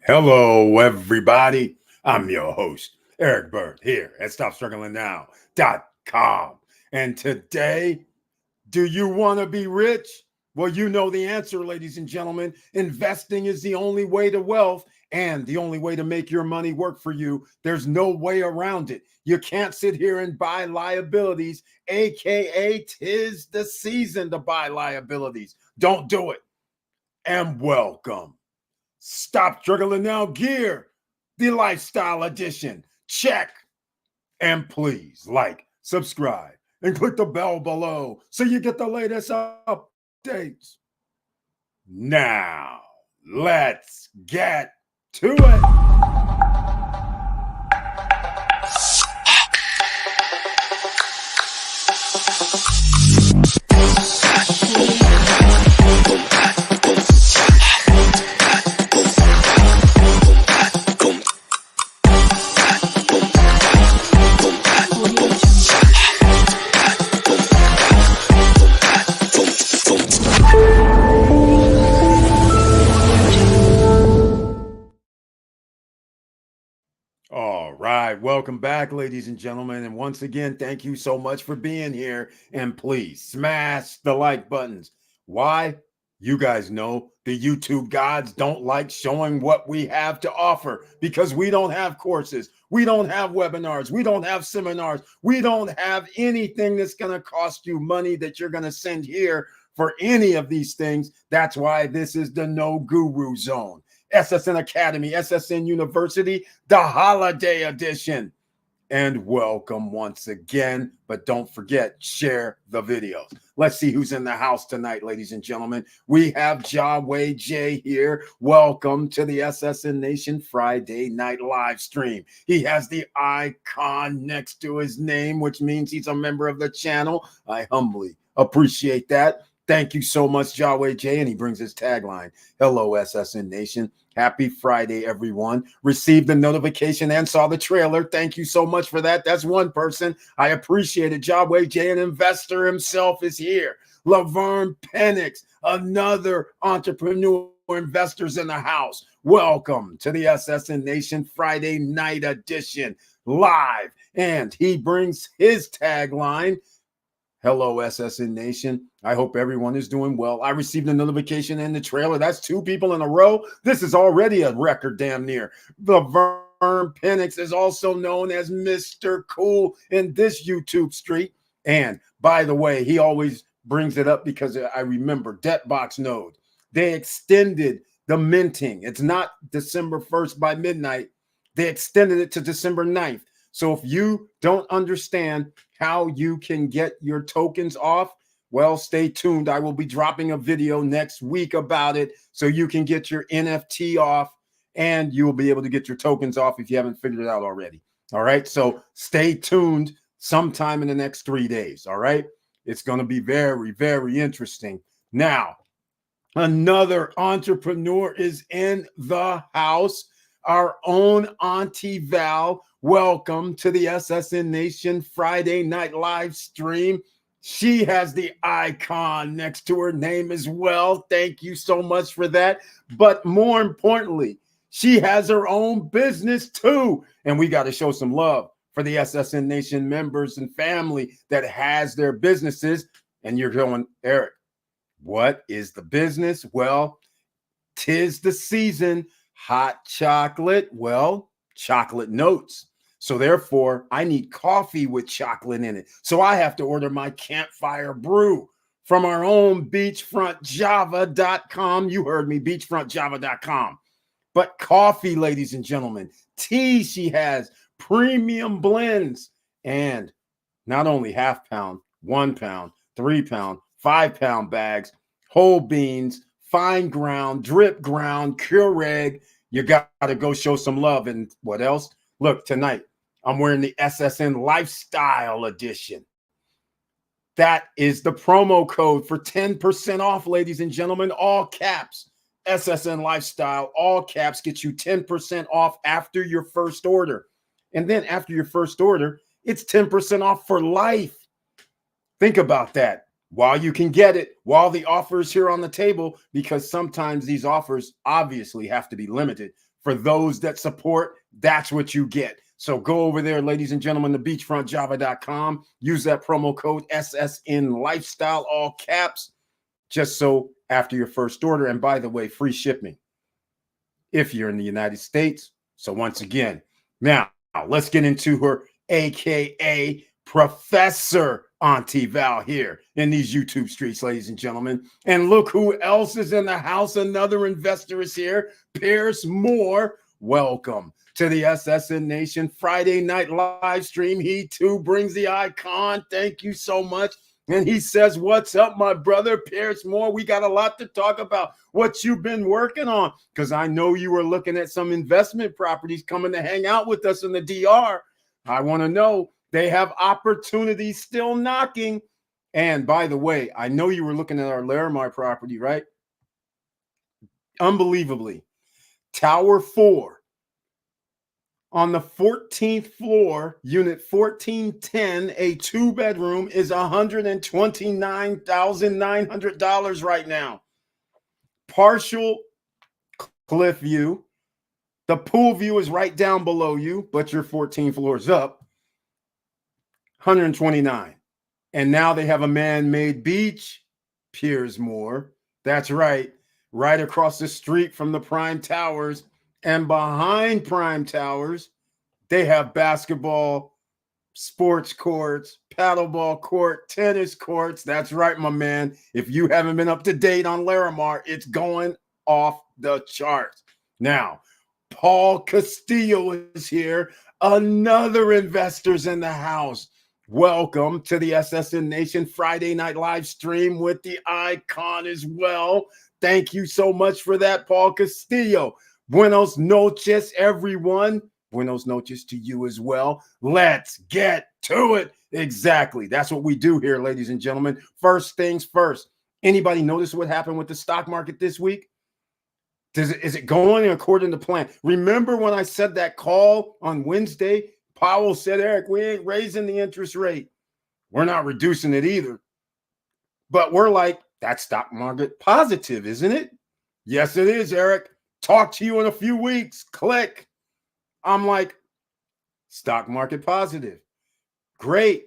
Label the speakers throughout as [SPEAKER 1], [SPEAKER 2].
[SPEAKER 1] Hello, everybody. I'm your host, Eric Bird, here at StopStrugglingNow.com. And today, do you want to be rich? Well, you know the answer, ladies and gentlemen. Investing is the only way to wealth and the only way to make your money work for you. There's no way around it. You can't sit here and buy liabilities, aka tis the season to buy liabilities. Don't do it. And welcome. Stop Struggling Now Gear, the lifestyle edition. Check. And please like, subscribe, and click the bell below so you get the latest updates. Now, let's get to it. All right, welcome back, ladies and gentlemen. And once again, thank you so much for being here. And please smash the like buttons. Why? You guys know the YouTube gods don't like showing what we have to offer because we don't have courses. We don't have webinars. We don't have seminars. We don't have anything that's going to cost you money that you're going to send here for any of these things. That's why this is the No Guru Zone. SSN Academy, SSN University, the holiday edition. And welcome once again. But don't forget, share the videos. Let's see who's in the house tonight, ladies and gentlemen. We have Yahweh J here. Welcome to the SSN Nation Friday night live stream. He has the icon next to his name, which means he's a member of the channel. I humbly appreciate that. Thank you so much, Yahweh J. And he brings his tagline. Hello, SSN Nation. Happy Friday, everyone. Received the notification and saw the trailer. Thank you so much for that. That's one person. I appreciate it. Yahweh J, an investor himself, is here. Laverne Penix, another entrepreneur, investors in the house. Welcome to the SSN Nation Friday night edition live. And he brings his tagline. Hello, SSN Nation. I hope everyone is doing well. I received a notification in the trailer. That's two people in a row. This is already a record damn near. Laverne Penix is also known as Mr. Cool in this YouTube street. And by the way, he always brings it up because I remember Debtbox Node. They extended the minting. It's not December 1st by midnight. They extended it to December 9th. So if you don't understand how you can get your tokens off, well, stay tuned. I will be dropping a video next week about it so you can get your NFT off and you will be able to get your tokens off if you haven't figured it out already. All right. So stay tuned sometime in the next 3 days. All right. It's going to be very, very interesting. Now, another entrepreneur is in the house. Our own Auntie Val. Welcome to the SSN Nation Friday night live stream. She has the icon next to her name as well. Thank you so much for that. But more importantly, she has her own business too. And we got to show some love for the SSN Nation members and family that has their businesses. And you're going, Eric, what is the business? Well, tis the season. Hot chocolate, well, chocolate notes. So therefore, I need coffee with chocolate in it. So I have to order my campfire brew from our own beachfrontjava.com. You heard me, beachfrontjava.com. But coffee, ladies and gentlemen, tea she has, premium blends, and not only half pound, 1 pound, 3 pound, 5 pound bags, whole beans, fine ground, drip ground, Keurig. You got to go show some love. And what else? Look, tonight, I'm wearing the SSN Lifestyle Edition. That is the promo code for 10% off, ladies and gentlemen. All caps, SSN Lifestyle, all caps get you 10% off after your first order. And then after your first order, it's 10% off for life. Think about that. While you can get it, while the offer is here on the table, because sometimes these offers obviously have to be limited For those that support, that's what you get. So go over there, ladies and gentlemen, to beachfrontjava.com. Use that promo code SSN Lifestyle, all caps, just so after your first order. And by the way, free shipping if you're in the United States. So once again, now let's get into her, AKA Professor Auntie Val here in these YouTube streets, ladies and gentlemen. And look who else is in the house. Another investor is here, Pierce Moore. Welcome to the SSN Nation Friday night live stream. He too brings the icon. Thank you so much. And he says, what's up, my brother, Pierce Moore? We got a lot to talk about. What you've been working on, because I know you were looking at some investment properties coming to hang out with us in the DR. I want to know, they have opportunities still knocking. And by the way, I know you were looking at our Larimar property, right? Unbelievably, Tower 4. On the 14th floor, unit 1410, a 2-bedroom is $129,900 right now. Partial cliff view. The pool view is right down below you, but you're 14 floors up. 129. And now they have a man-made beach, Piers Moore. That's right across the street from the Prime Towers. And behind Prime Towers, they have basketball, sports courts, paddleball court, tennis courts. That's right, my man. If you haven't been up to date on Larimar, it's going off the charts. Now, Paul Castillo is here. Another investor's in the house. Welcome to the SSN Nation Friday night live stream with the icon as well. Thank you so much for that, Paul Castillo. Buenos noches, everyone. Buenos noches to you as well. Let's get to it. Exactly. That's what we do here, ladies and gentlemen. First things first. Anybody notice what happened with the stock market this week? Is it going according to plan? Remember when I said that call on Wednesday? Powell said, Eric, we ain't raising the interest rate. We're not reducing it either. But we're like, that's stock market positive, isn't it? Yes, it is, Eric. Talk to you in a few weeks. Click. I'm like, stock market positive. Great.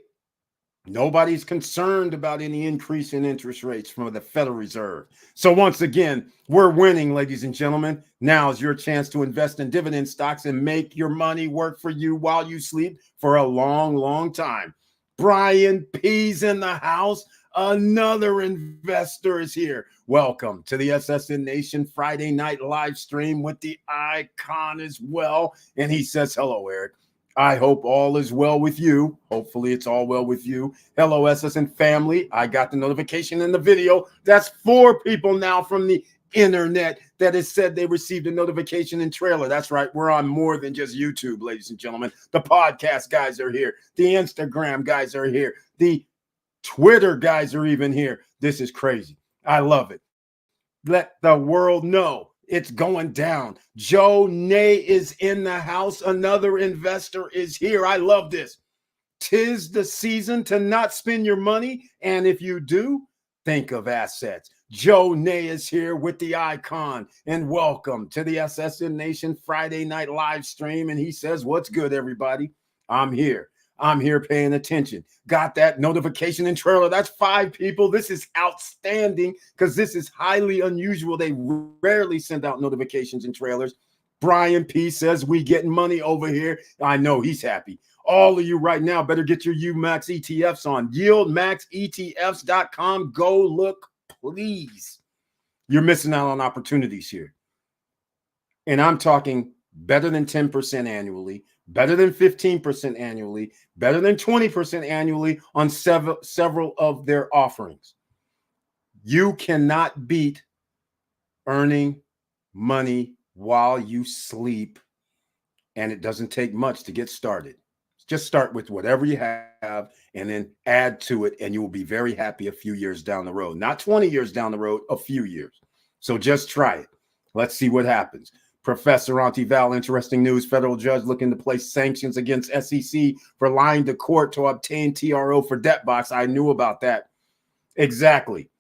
[SPEAKER 1] Nobody's concerned about any increase in interest rates from the Federal Reserve. So once again, we're winning, ladies and gentlemen. Now's your chance to invest in dividend stocks and make your money work for you while you sleep for a long, long time. Brian P's in the house. Another investor is here. Welcome to the SSN Nation Friday night live stream with the icon as well. And he says, hello, Eric. I hope all is well with you. Hopefully it's all well with you. Hello, SSN family. I got the notification in the video. That's 4 people now from the internet that has said they received a notification in trailer. That's right. We're on more than just YouTube, ladies and gentlemen. The podcast guys are here. The Instagram guys are here. The Twitter guys are even here. This is crazy. I love it. Let the world know it's going down. Joe Nay is in the house. Another investor is here. I love this. 'Tis the season to not spend your money. And if you do, think of assets. Joe Nay is here with the icon. And welcome to the SSN Nation Friday night live stream. And he says, what's good, everybody? I'm here. I'm here paying attention. Got that notification in trailer. That's 5 people. This is outstanding because this is highly unusual. They rarely send out notifications in trailers. Brian P says we getting money over here. I know he's happy. All of you right now better get your UMax ETFs on. YieldMaxETFs.com. Go look, please. You're missing out on opportunities here. And I'm talking better than 10% annually, better than 15% annually, better than 20% annually on several of their offerings. You cannot beat earning money while you sleep, and it doesn't take much to get started. Just start with whatever you have and then add to it, and you will be very happy a few years down the road. Not 20 years down the road, a few years. So just try it. Let's see what happens. Professor Auntie Val, interesting news. Federal judge looking to place sanctions against SEC for lying to court to obtain TRO for debt box. I knew about that. Exactly.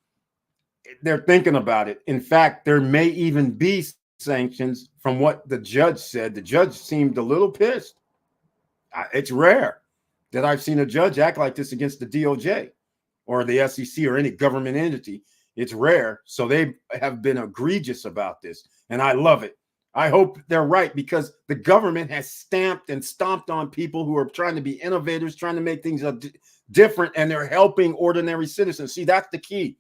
[SPEAKER 1] They're thinking about it. In fact, there may even be sanctions, from what the judge said, the judge seemed a little pissed. It's rare that I've seen a judge act like this against the DOJ or the SEC or any government entity. It's rare. So they have been egregious about this. And I love it. I hope they're right, because the government has stamped and stomped on people who are trying to be innovators, trying to make things different, and they're helping ordinary citizens. See, that's the key.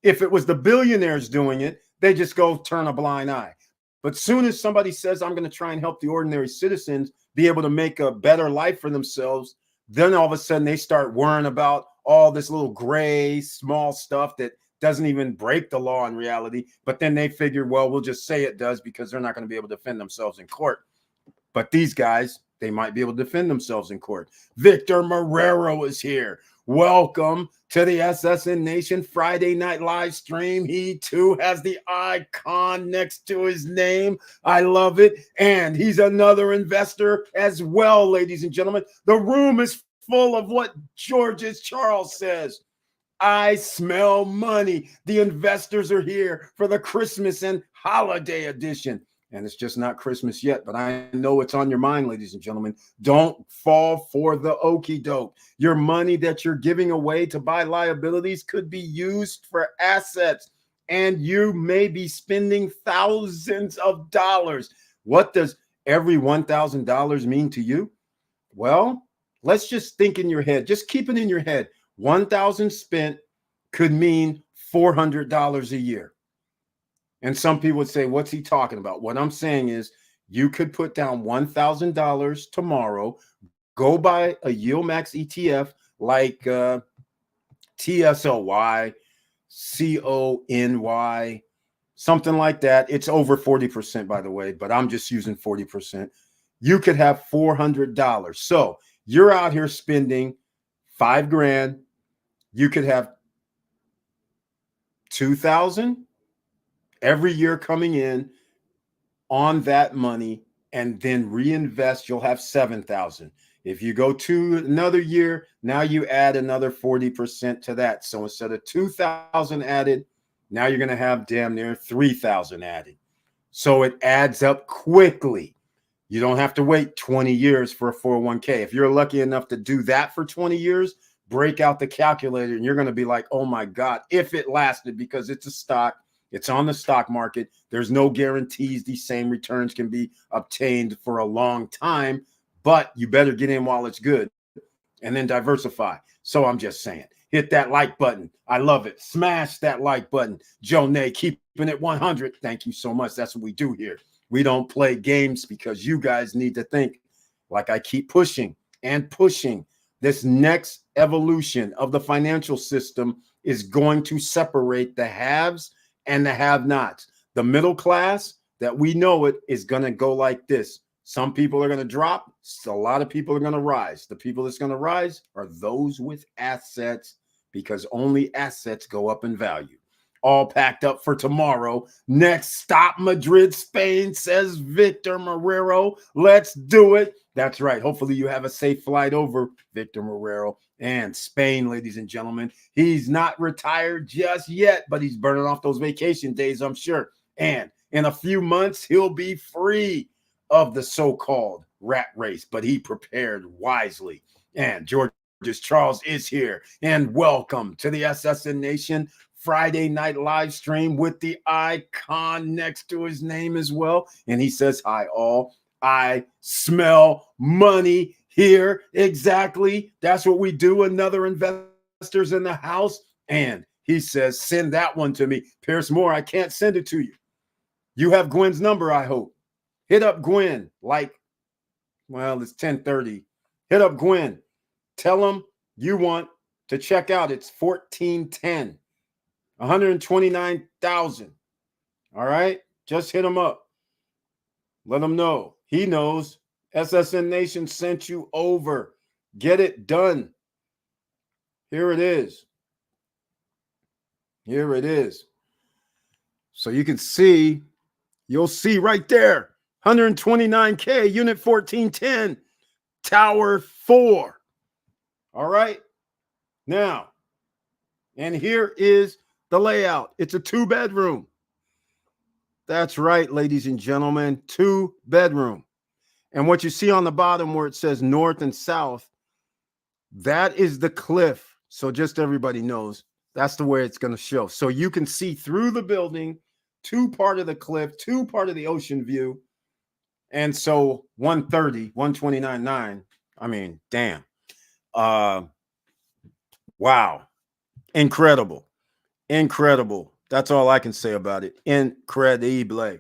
[SPEAKER 1] If it was the billionaires doing it, they just go turn a blind eye. But soon as somebody says, I'm going to try and help the ordinary citizens be able to make a better life for themselves, then all of a sudden they start worrying about all this little gray, small stuff that doesn't even break the law in reality. But then they figure, well, we'll just say it does, because they're not going to be able to defend themselves in court. But these guys, they might be able to defend themselves in court. Victor Marrero is here. Welcome to the SSN Nation Friday night live stream. He too has the icon next to his name. I love it. And he's another investor as well, ladies and gentlemen. The room is full of what George's Charles says. I smell money. The investors are here for the Christmas and holiday edition. And it's just not Christmas yet, but I know it's on your mind, ladies and gentlemen. Don't fall for the okie doke. Your money that you're giving away to buy liabilities could be used for assets, and you may be spending thousands of dollars. What does every $1,000 mean to you? Well, let's just think in your head. Just keep it in your head. 1,000 spent could mean $400 a year. And some people would say, what's he talking about? What I'm saying is, you could put down $1,000 tomorrow, go buy a Yield Max ETF like TSLY, CONY, something like that. It's over 40%, by the way, but I'm just using 40%. You could have $400. So you're out here spending $5,000. You could have 2,000 every year coming in on that money, and then reinvest. You'll have 7,000. If you go to another year, now you add another 40% to that. So instead of 2,000 added, now you're going to have damn near 3,000 added. So it adds up quickly. You don't have to wait 20 years for a 401k. If you're lucky enough to do that for 20 years, break out the calculator and you're going to be like, oh my God, if it lasted, because it's a stock. It's on the stock market. There's no guarantees these same returns can be obtained for a long time, but you better get in while it's good and then diversify. So I'm just saying, hit that like button. I love it. Smash that like button. Joe Nay, keeping it 100. Thank you so much. That's what we do here. We don't play games because you guys need to think. Like I keep pushing and pushing. This next evolution of the financial system is going to separate the haves and the have-nots. The middle class that we know it is going to go like this. Some people are going to drop. A lot of people are going to rise. The people that's going to rise are those with assets, because only assets go up in value. All packed up for tomorrow. Next stop, Madrid, Spain, says Victor Marrero. Let's do it. That's right. Hopefully you have a safe flight over, Victor Marrero. And Spain, ladies and gentlemen. He's not retired just yet, but he's burning off those vacation days, I'm sure. And in a few months, he'll be free of the so-called rat race, but he prepared wisely. And George's Charles is here. And welcome to the SSN Nation Friday night live stream with the icon next to his name as well. And he says, hi, all. I smell money here. Exactly. That's what we do. Another investor's in the house. And he says, send that one to me. Pierce Moore, I can't send it to you. You have Gwen's number, I hope. Hit up Gwen. Like, well, it's 10:30. Hit up Gwen. Tell him you want to check out. It's 1410. 129,000. All right. Just hit him up. Let him know. He knows. SSN Nation sent you over. Get it done. Here it is. Here it is. So you can see, you'll see right there, 129K, unit 1410, tower 4. All right. Now, and here is the layout. It's a 2-bedroom. That's right, ladies and gentlemen, 2-bedroom. And what you see on the bottom where it says north and south, that is the cliff. So just everybody knows that's the way it's going to show. So you can see through the building, to part of the cliff, to part of the ocean view. And so 130, 129.9. I mean, damn. Wow. Incredible. Incredible. That's all I can say about it. Incredible.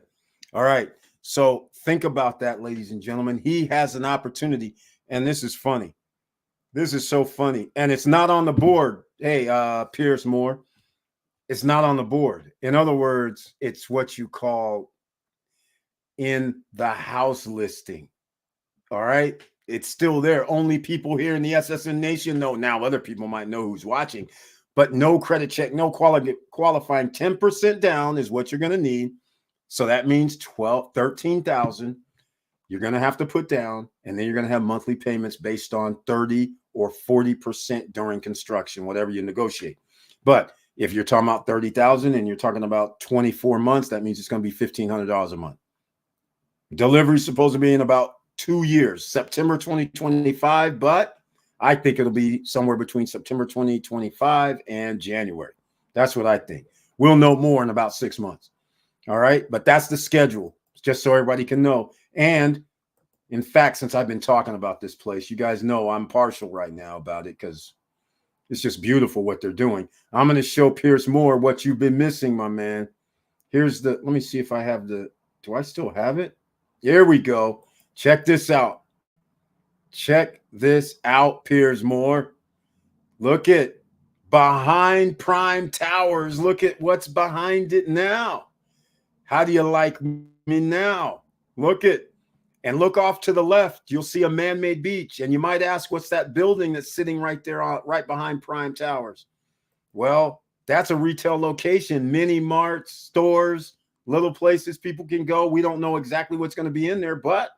[SPEAKER 1] All right. So think about that, ladies and gentlemen. He has an opportunity, and this is funny. This is so funny. And it's not on the board. Hey, Pierce Moore. It's not on the board. In other words, it's what you call in the house listing. All right. It's still there. Only people here in the SSN Nation know. Now, other people might know who's watching, but no credit check, no qualifying. 10% down is what you're going to need. So that means 13,000 you're going to have to put down, and then you're going to have monthly payments based on 30 or 40% during construction, whatever you negotiate. But if you're talking about 30,000 and you're talking about 24 months, that means it's going to be $1,500 a month. Delivery is supposed to be in about 2 years, September 2025, but I think it'll be somewhere between September 2025 and January. That's what I think. We'll know more in about 6 months. All right. But that's the schedule, just so everybody can know. And in fact, since I've been talking about this place, you guys know I'm partial right now about it because it's just beautiful what they're doing. I'm going to show Pierce Moore what you've been missing, my man. Here's let me see if I have do I still have it? Here we go. Check this out. Check this out, Pierce Moore. Look at behind Prime Towers. Look at what's behind it now. How do you like me now? Look off to the left. You'll see a man-made beach. And you might ask, what's that building that's sitting right there, right behind Prime Towers? Well, that's a retail location, mini marts, stores, little places people can go. We don't know exactly what's going to be in there, but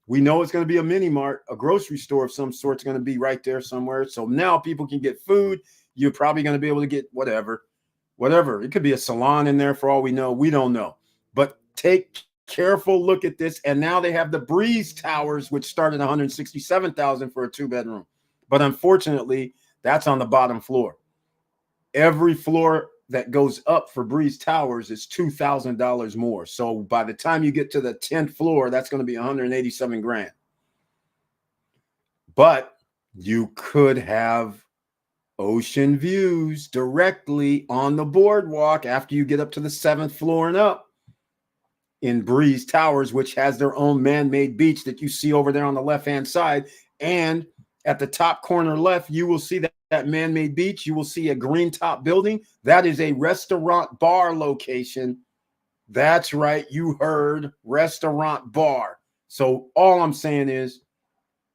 [SPEAKER 1] we know it's going to be a mini mart, a grocery store of some sort is going to be right there somewhere. So now people can get food. You're probably going to be able to get whatever. It could be a salon in there for all we know. We don't know. But take careful look at this. And now they have the Breeze Towers, which started $167,000 for a 2-bedroom. But unfortunately, that's on the bottom floor. Every floor that goes up for Breeze Towers is $2,000 more. So by the time you get to the 10th floor, that's going to be $187,000. But you could have ocean views directly on the boardwalk after you get up to the 7th floor and up in Breeze Towers, which has their own man-made beach that you see over there on the left-hand side. And at the top corner left, you will see that man-made beach. You will see a green top building. That is a restaurant bar location. That's right. You heard, restaurant bar. So all I'm saying is,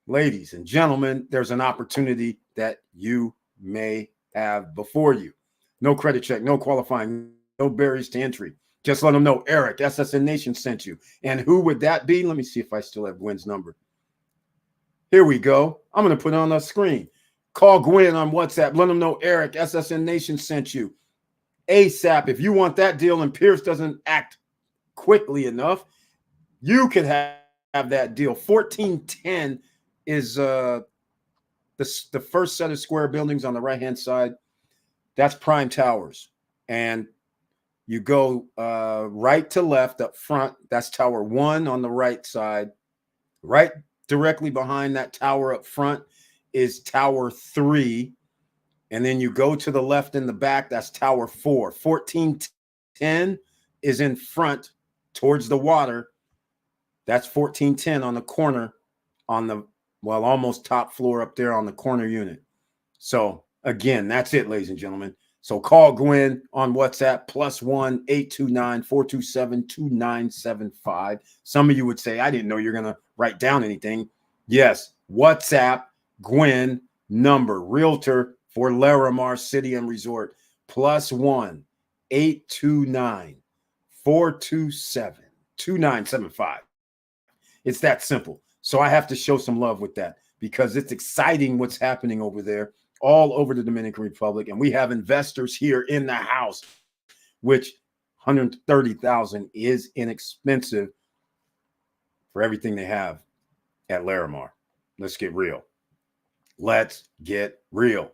[SPEAKER 1] ladies and gentlemen, there's an opportunity that you may have before you. No credit check, no qualifying, no barriers to entry. Just let them know Eric, SSN Nation sent you. And who would that be? Let me see if I still have Gwen's number. Here we go. I'm going to put it on the screen. Call Gwen on WhatsApp. Let them know Eric, SSN Nation sent you. ASAP. If you want that deal and Pierce doesn't act quickly enough, you could have that deal. 1410 is the first set of square buildings on the right-hand side. That's Prime Towers. And you go right to left up front. That's Tower 1 on the right side. Right directly behind that tower up front is Tower 3. And then you go to the left in the back. That's Tower 4. 1410 is in front towards the water. That's 1410 on the corner on the, well, almost top floor up there on the corner unit. So again, that's it, ladies and gentlemen. So call Gwen on WhatsApp, +1 829 427 2975. Some of you would say, I didn't know you're going to write down anything. Yes, WhatsApp Gwen number, realtor for Larimar City and Resort, +1 829 427 2975. It's that simple. So I have to show some love with that because it's exciting what's happening over there, all over the Dominican Republic. And we have investors here in the house, which $130,000 is inexpensive for everything they have at Larimar. Let's get real. Let's get real.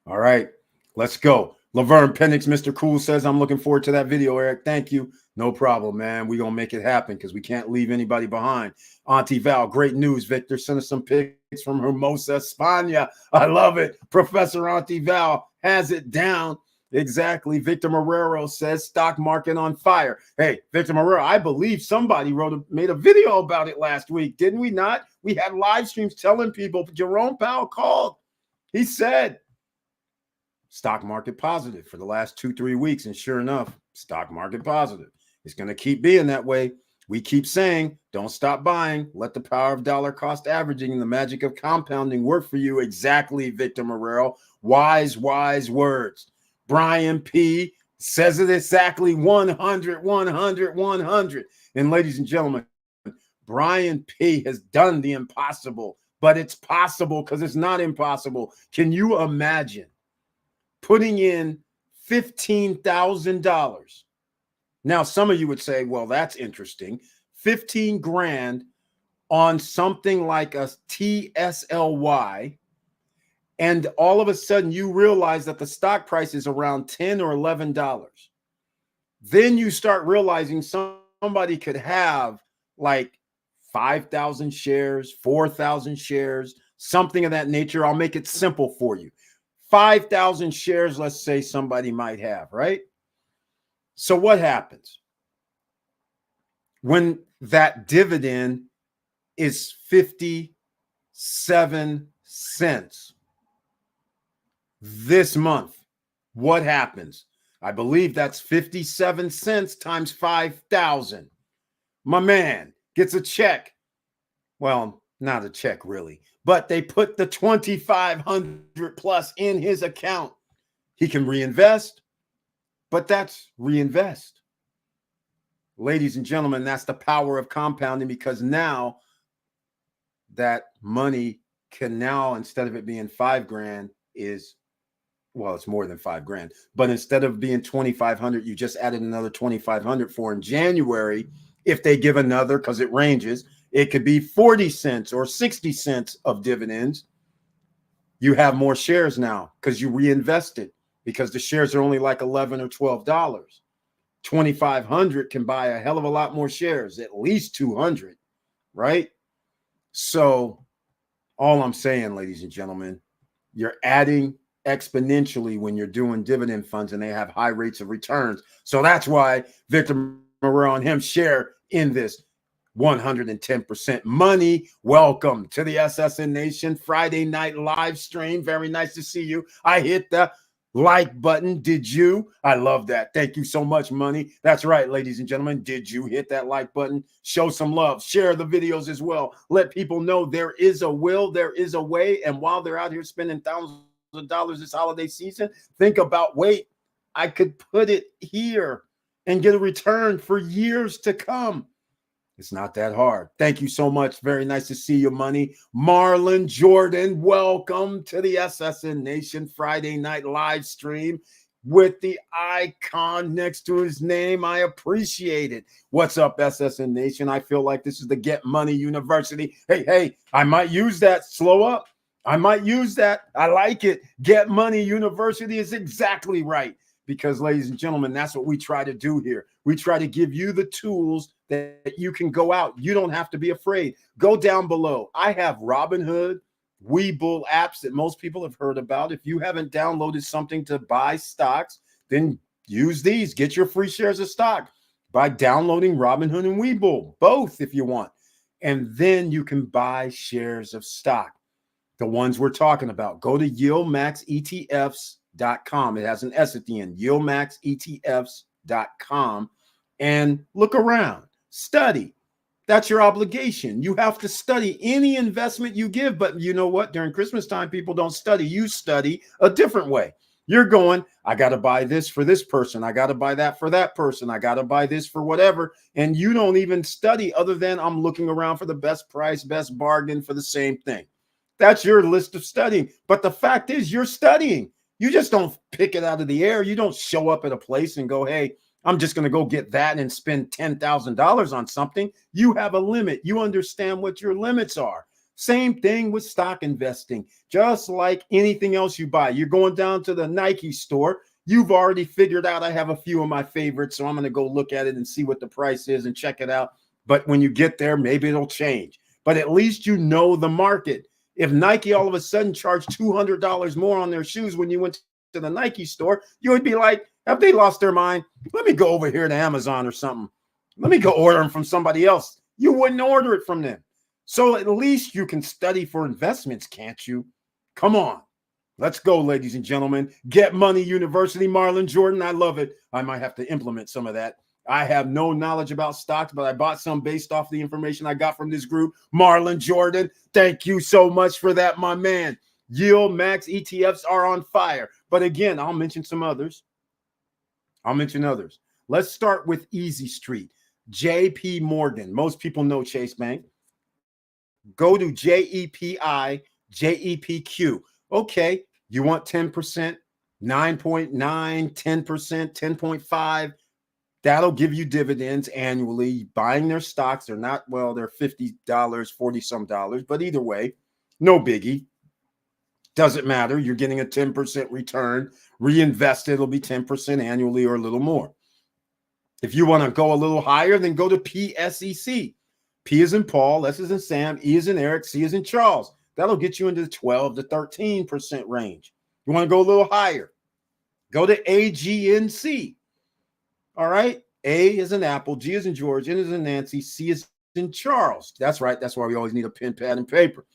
[SPEAKER 1] All right, let's go. Laverne Penix, Mr. Cool says, I'm looking forward to that video, Eric. Thank you. No problem, man. We're going to make it happen because we can't leave anybody behind. Auntie Val, great news, Victor. Send us some pics from Hermosa, España. I love it. Professor Auntie Val has it down. Exactly. Victor Marrero says, stock market on fire. Hey, Victor Marrero, I believe somebody made a video about it last week. Didn't we not? We had live streams telling people. Jerome Powell called. He said, stock market positive for the last 2-3 weeks. And sure enough, stock market positive. It's going to keep being that way. We keep saying, don't stop buying. Let the power of dollar cost averaging and the magic of compounding work for you. Exactly, Victor Marrero. Wise, wise words. Brian P. says it exactly 100, 100, 100. And ladies and gentlemen, Brian P. has done the impossible, but it's possible because it's not impossible. Can you imagine putting in $15,000? Now, some of you would say, well, that's interesting. 15 grand on something like a TSLY. And all of a sudden you realize that the stock price is around $10 or $11. Then you start realizing somebody could have like 5,000 shares, 4,000 shares, something of that nature. I'll make it simple for you. 5,000 shares, let's say somebody might have, right? So what happens when that dividend is 57 cents this month? What happens? I believe that's 57 cents times 5,000. My man gets a check. Well, not a check really, but they put the 2,500 plus in his account. He can reinvest, but that's reinvest. Ladies and gentlemen, that's the power of compounding, because now that money can now, instead of it being 5 grand, is, well, it's more than 5 grand, but instead of being 2,500, you just added another 2,500 for in January. If they give another, because it ranges, it could be 40 cents or 60 cents of dividends. You have more shares now because you reinvested, because the shares are only like $11 or $12. 2,500 can buy a hell of a lot more shares, at least 200, right? So all I'm saying, ladies and gentlemen, you're adding exponentially when you're doing dividend funds and they have high rates of returns. So that's why Victor Marrero and him share in this 110% money. Welcome to the SSN Nation Friday night live stream. Very nice to see you. I hit the like button. Did you? I love that. Thank you so much, Money. That's right, ladies and gentlemen. Did you hit that like button? Show some love. Share the videos as well. Let people know there is a will, there is a way. And while they're out here spending thousands of dollars this holiday season, think about, wait, I could put it here and get a return for years to come. It's not that hard. Thank you so much. Very nice to see you, Money. Marlon Jordan, welcome to the SSN Nation Friday night live stream with the icon next to his name. I appreciate it. What's up, SSN Nation? I feel like this is the Get Money University. Hey, I might use that. Slow up. I might use that. I like it. Get Money University is exactly right. Because, ladies and gentlemen, that's what we try to do here. We try to give you the tools that you can go out. You don't have to be afraid. Go down below. I have Robinhood, Webull apps that most people have heard about. If you haven't downloaded something to buy stocks, then use these. Get your free shares of stock by downloading Robinhood and Webull, both if you want. And then you can buy shares of stock, the ones we're talking about. Go to YieldMaxETFs.com. It has an S at the end, YieldMaxETFs.com, and look around, study. That's your obligation. You have to study any investment you give. But you know what? During Christmas time, people don't study. You study a different way. You're going, I got to buy this for this person. I got to buy that for that person. I got to buy this for whatever. And you don't even study other than I'm looking around for the best price, best bargain for the same thing. That's your list of studying. But the fact is, you're studying. You just don't pick it out of the air. You don't show up at a place and go, hey, I'm just going to go get that and spend $10,000 on something. You have a limit. You understand what your limits are. Same thing with stock investing. Just like anything else you buy, you're going down to the Nike store. You've already figured out I have a few of my favorites, so I'm going to go look at it and see what the price is and check it out. But when you get there, maybe it'll change. But at least you know the market. If Nike all of a sudden charged $200 more on their shoes when you went to the Nike store, you would be like, have they lost their mind? Let me go over here to Amazon or something. Let me go order them from somebody else. You wouldn't order it from them. So at least you can study for investments, can't you? Come on. Let's go, ladies and gentlemen. Get Money University, Marlon Jordan. I love it. I might have to implement some of that. I have no knowledge about stocks, but I bought some based off the information I got from this group. Marlon Jordan, thank you so much for that, my man. Yield Max ETFs are on fire. But again, I'll mention some others. Let's start with Easy Street. JP Morgan. Most people know Chase Bank. Go to JEPI, JEPQ. Okay, you want 10%, 9.9, 10%, 10.5. That'll give you dividends annually. Buying their stocks, they're not, well, they're $50, 40 some dollars, but either way, no biggie. Doesn't matter. You're getting a 10% return. Reinvest it, it'll be 10% annually or a little more. If you want to go a little higher, then go to PSEC. P is in Paul, S is in Sam, E is in Eric, C is in Charles. That'll get you into the 12 to 13% range. You want to go a little higher, go to AGNC. All right. A is in Apple, G is in George, N is in Nancy, C is in Charles. That's right. That's why we always need a pen, pad, and paper.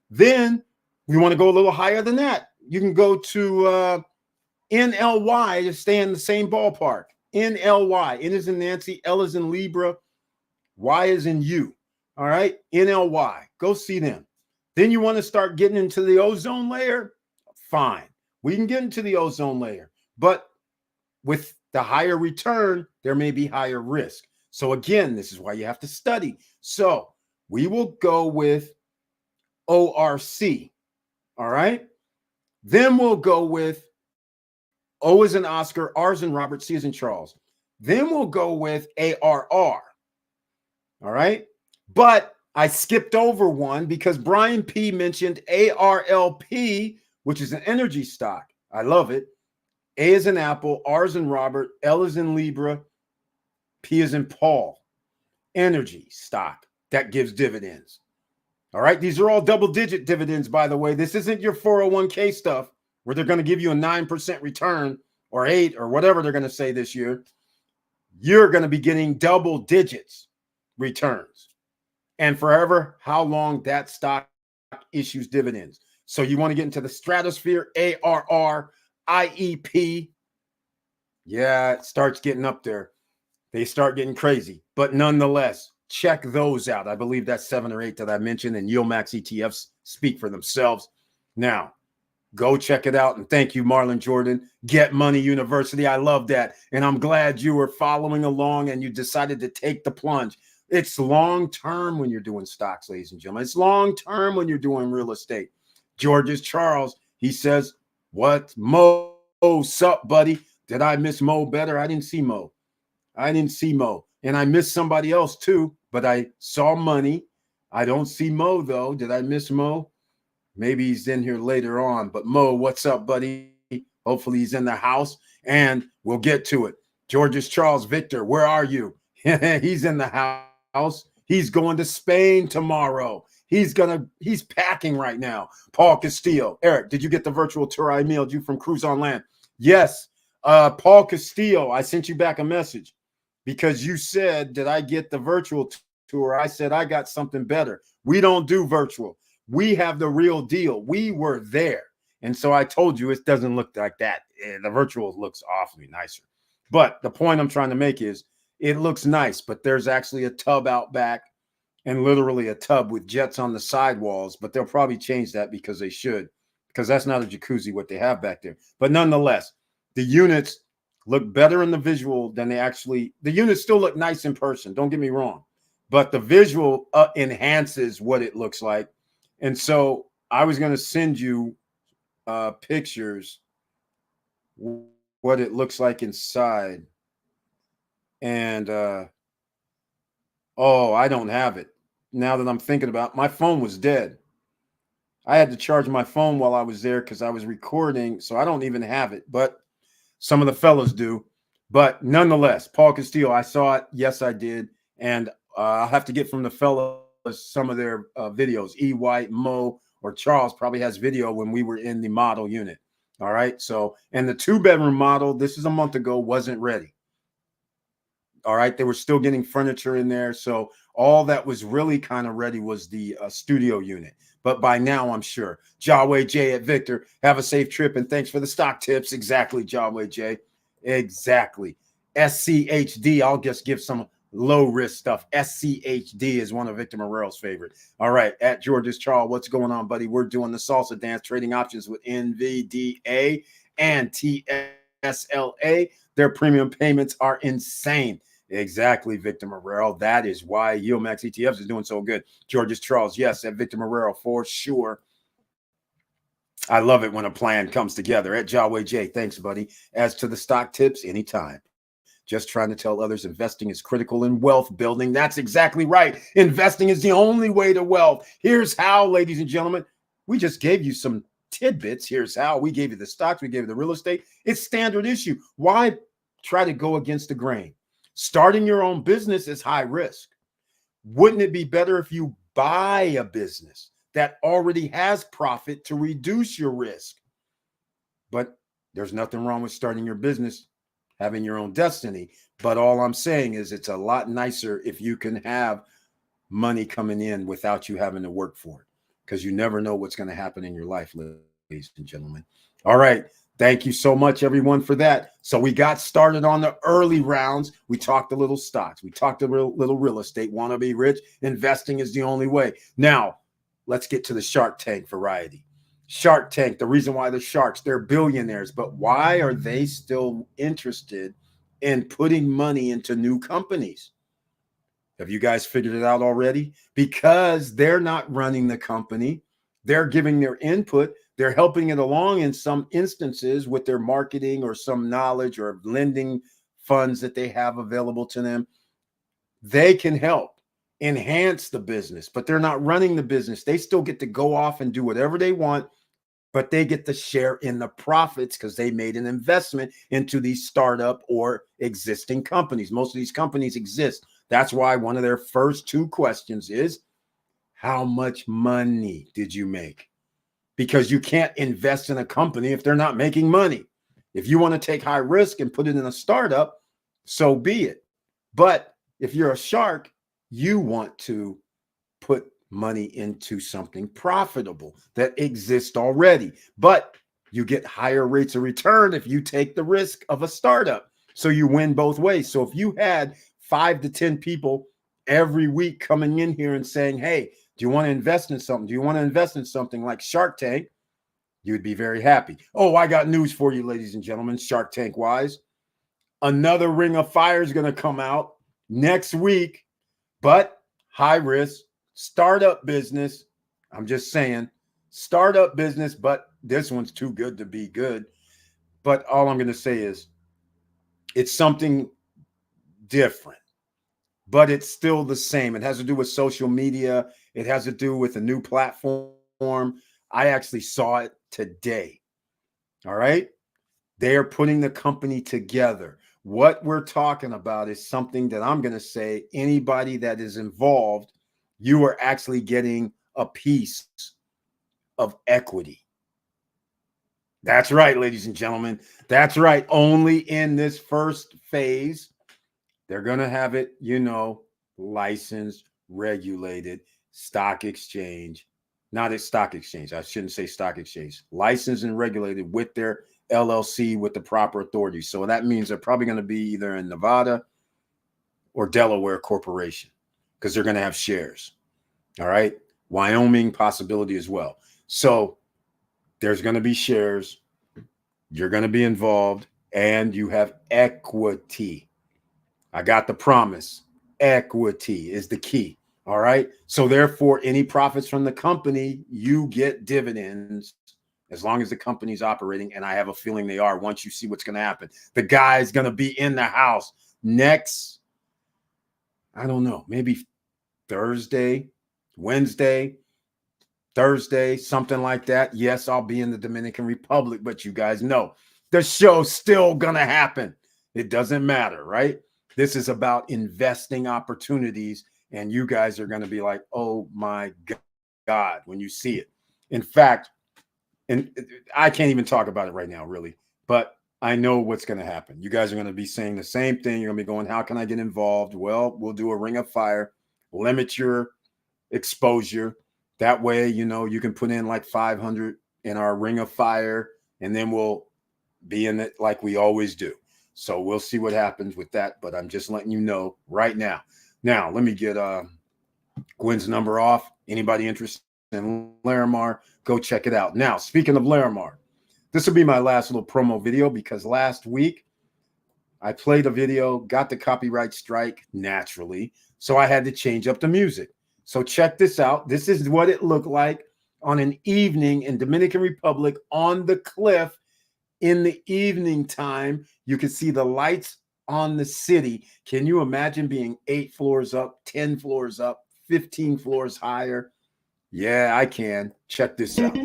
[SPEAKER 1] Then we want to go a little higher than that. You can go to NLY to stay in the same ballpark. NLY. N is in Nancy, L is in Libra, Y is in U. All right. NLY. Go see them. Then you want to start getting into the ozone layer. Fine. We can get into the ozone layer. But with the higher return, there may be higher risk. So again, this is why you have to study. So we will go with ORC. All right. Then we'll go with O is in Oscar, R is in Robert, C is in Charles. Then we'll go with ARR. All right. But I skipped over one because Brian P mentioned ARLP, which is an energy stock. I love it. A is in Apple, R is in Robert, L is in Libra, P is in Paul. Energy stock that gives dividends. All right. These are all double-digit dividends, by the way. This isn't your 401k stuff where they're going to give you a 9% return or 8 or whatever they're going to say this year. You're going to be getting double digits returns. And forever, how long that stock issues dividends. So you want to get into the stratosphere, ARR, IEP. Yeah, it starts getting up there. They start getting crazy. But nonetheless, check those out. I believe that's 7 or 8 that I mentioned, and Yield Max ETFs speak for themselves. Now, go check it out. And thank you, Marlon Jordan. Get Money University. I love that. And I'm glad you were following along and you decided to take the plunge. It's long term when you're doing stocks, ladies and gentlemen. It's long term when you're doing real estate. George's Charles, he says, what? Mo, sup, buddy? Did I miss Mo better? I didn't see Mo. And I missed somebody else too, but I saw Money. I don't see Mo though. Did I miss Mo? Maybe he's in here later on. But Mo, what's up, buddy? Hopefully he's in the house and we'll get to it. George's Charles Victor, where are you? He's in the house. He's going to Spain tomorrow. He's packing right now. Paul Castillo. Eric, did you get the virtual tour I emailed you from Cruise on Land? Yes. Paul Castillo, I sent you back a message because you said, did I get the virtual tour? I said, I got something better. We don't do virtual. We have the real deal. We were there. And so I told you it doesn't look like that. The virtual looks awfully nicer. But the point I'm trying to make is it looks nice, but there's actually a tub out back and literally a tub with jets on the sidewalls. But they'll probably change that because they should, because that's not a jacuzzi what they have back there. But nonetheless, the units look better in the visual than the units still look nice in person. Don't get me wrong. But the visual enhances what it looks like. And so I was going to send you pictures, what it looks like inside. And oh, I don't have it. Now that I'm thinking about it, my phone was dead. I had to charge my phone while I was there because I was recording, so I don't even have it. But some of the fellas do. But nonetheless, Paul Castillo, I saw it. Yes, I did. And I'll have to get from the fellas some of their videos. E. White, Mo, or Charles probably has video when we were in the model unit. All right. So, and the 2-bedroom model, this is a month ago, wasn't ready. All right. They were still getting furniture in there. So, all that was really kind of ready was the studio unit. But by now, I'm sure. Jawway J at Victor, have a safe trip and thanks for the stock tips. Exactly, Jawway J. Exactly. SCHD, I'll just give some low risk stuff. SCHD is one of Victor Morel's favorite. All right. At George's Charles, what's going on, buddy? We're doing the salsa dance trading options with NVDA and TSLA. Their premium payments are insane. Exactly, Victor Morel. That is why YieldMax ETFs is doing so good. George's Charles, yes, at Victor Morel for sure. I love it when a plan comes together. At Jawway J, thanks, buddy. As to the stock tips, anytime. Just trying to tell others investing is critical in wealth building. That's exactly right. Investing is the only way to wealth. Here's how, ladies and gentlemen. We just gave you some tidbits. Here's how. We gave you the stocks, we gave you the real estate. It's standard issue. Why try to go against the grain? Starting your own business is high risk. Wouldn't it be better if you buy a business that already has profit to reduce your risk? But there's nothing wrong with starting your business, having your own destiny. But all I'm saying is it's a lot nicer if you can have money coming in without you having to work for it, because you never know what's going to happen in your life, ladies and gentlemen. All right. Thank you so much, everyone, for that. So we got started on the early rounds. We talked a little stocks. We talked a little real estate. Want to be rich? Investing is the only way. Now, let's get to the Shark Tank variety. Shark Tank, the reason why the sharks, they're billionaires, but why are they still interested in putting money into new companies? Have you guys figured it out already? Because they're not running the company, they're giving their input, they're helping it along in some instances with their marketing or some knowledge or lending funds that they have available to them. They can help enhance the business, but they're not running the business. They still get to go off and do whatever they want, but they get to share in the profits because they made an investment into these startup or existing companies. Most of these companies exist. That's why one of their first 2 questions is, how much money did you make? Because you can't invest in a company if they're not making money. If you want to take high risk and put it in a startup, so be it. But if you're a shark, you want to put money into something profitable that exists already. But you get higher rates of return if you take the risk of a startup. So you win both ways. So if you had 5 to 10 people every week coming in here and saying, hey, do you want to invest in something? Do you want to invest in something like Shark Tank? You'd be very happy. Oh, I got news for you, ladies and gentlemen, Shark Tank wise. Another Ring of Fire is going to come out next week, but high risk, startup business. I'm just saying, startup business, but this one's too good to be good. But all I'm going to say is it's something different, but it's still the same. It has to do with social media, it has to do with a new platform. I actually saw it today. All right. They are putting the company together. What we're talking about is something that I'm going to say anybody that is involved, you are actually getting a piece of equity. That's right, ladies and gentlemen. That's right. Only in this first phase, they're going to have it, licensed, regulated, stock exchange. Not a stock exchange. I shouldn't say stock exchange. Licensed and regulated with their LLC with the proper authority. So that means they're probably going to be either in Nevada or Delaware Corporation because they're going to have shares. All right. Wyoming possibility as well. So there's going to be shares. You're going to be involved and you have equity. I got the promise. Equity is the key. All right. So therefore, any profits from the company, you get dividends as long as the company's operating. And I have a feeling they are once you see what's going to happen. The guy's going to be in the house. next, I don't know, maybe Thursday, Wednesday, Thursday, something like that. Yes, I'll be in the Dominican Republic, but you guys know the show's still going to happen. It doesn't matter, right? This is about investing opportunities, and you guys are going to be like, oh my God, when you see it. In fact, and I can't even talk about it right now, really, but I know what's going to happen. You guys are going to be saying the same thing. You're going to be going, how can I get involved? Well, we'll do a ring of fire, limit your exposure. That way, you know, you can put in like 500 in our ring of fire, and then we'll be in it like we always do. So we'll see what happens with that. But I'm just letting you know right now. Now, let me get Gwen's number off. Anybody interested in Larimar, go check it out. Now, speaking of Larimar, this will be my last little promo video because last week I played a video, got the copyright strike naturally. So I had to change up the music. So check this out. This is what it looked like on an evening in Dominican Republic on the cliff in the evening time. You can see the lights on the city. Can you imagine being 8 floors up, 10 floors up, 15 floors higher? Yeah, I can. Check this out.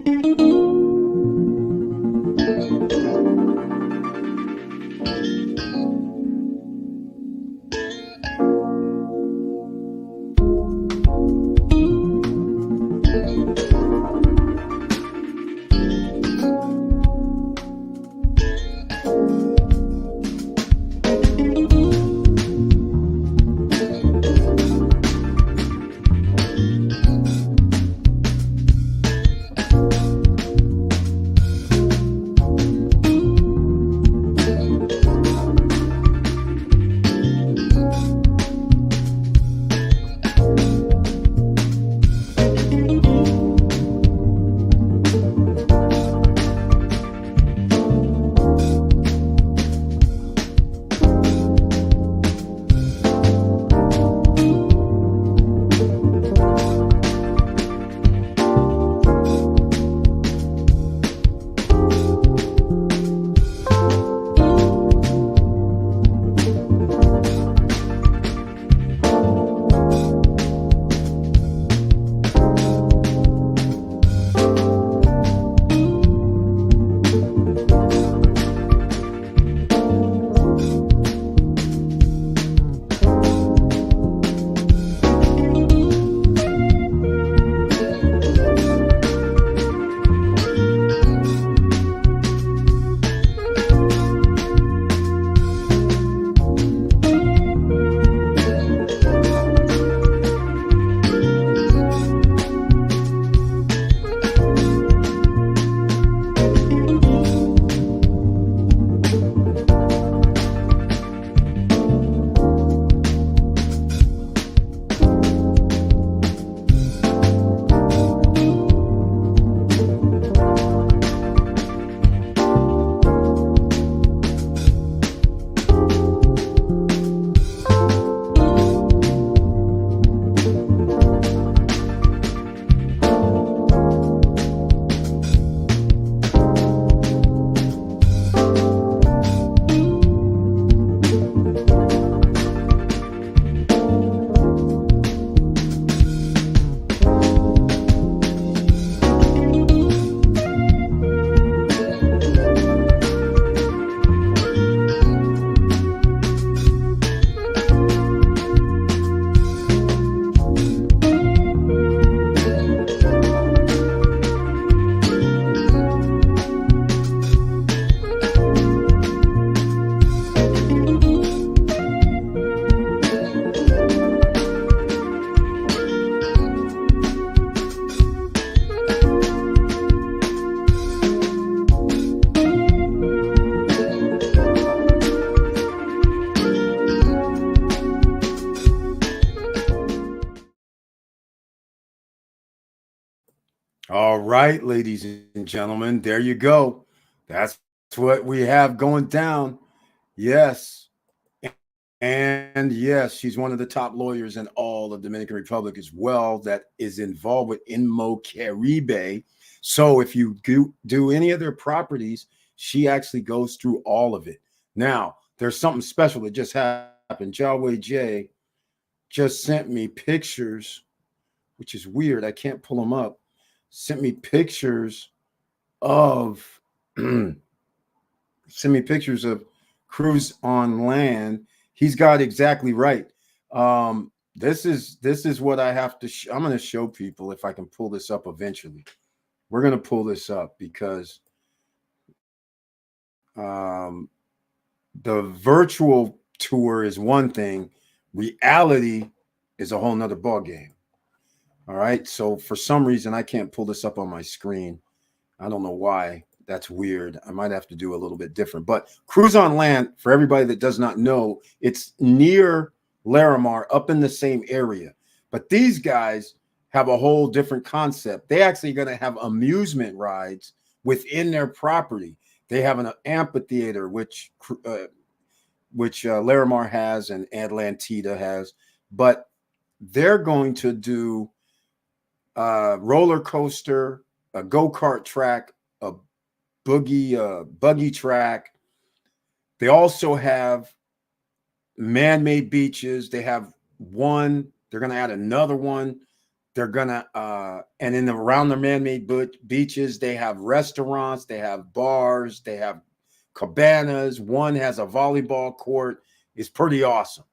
[SPEAKER 1] All right, ladies and gentlemen, there you go. That's what we have going down. Yes. And yes, she's one of the top lawyers in all of Dominican Republic as well that is involved with Inmo Caribe. So if you do any of their properties, she actually goes through all of it. Now, there's something special that just happened happened. Jawway J just sent me pictures, which is weird. I can't pull them up. Sent me pictures of send me pictures of cruise on land. He's got exactly right. This is what I have to. I'm going to show people if I can pull this up eventually. We're going to pull this up because the virtual tour is one thing. Reality is a whole nother ball game. All right. So for some reason, I can't pull this up on my screen. I don't know why. That's weird. I might have to do a little bit different. But Cruise on Land, for everybody that does not know, it's near Larimar, up in the same area. But these guys have a whole different concept. They actually going to have amusement rides within their property. They have an amphitheater, which Larimar has and Atlantida has. But they're going to do roller coaster, a go-kart track, a buggy track. They also have man-made beaches. They have one. They're going to add another one. They're going to and in around the man-made beaches, they have restaurants, they have bars, they have cabanas. One has a volleyball court. It's pretty awesome.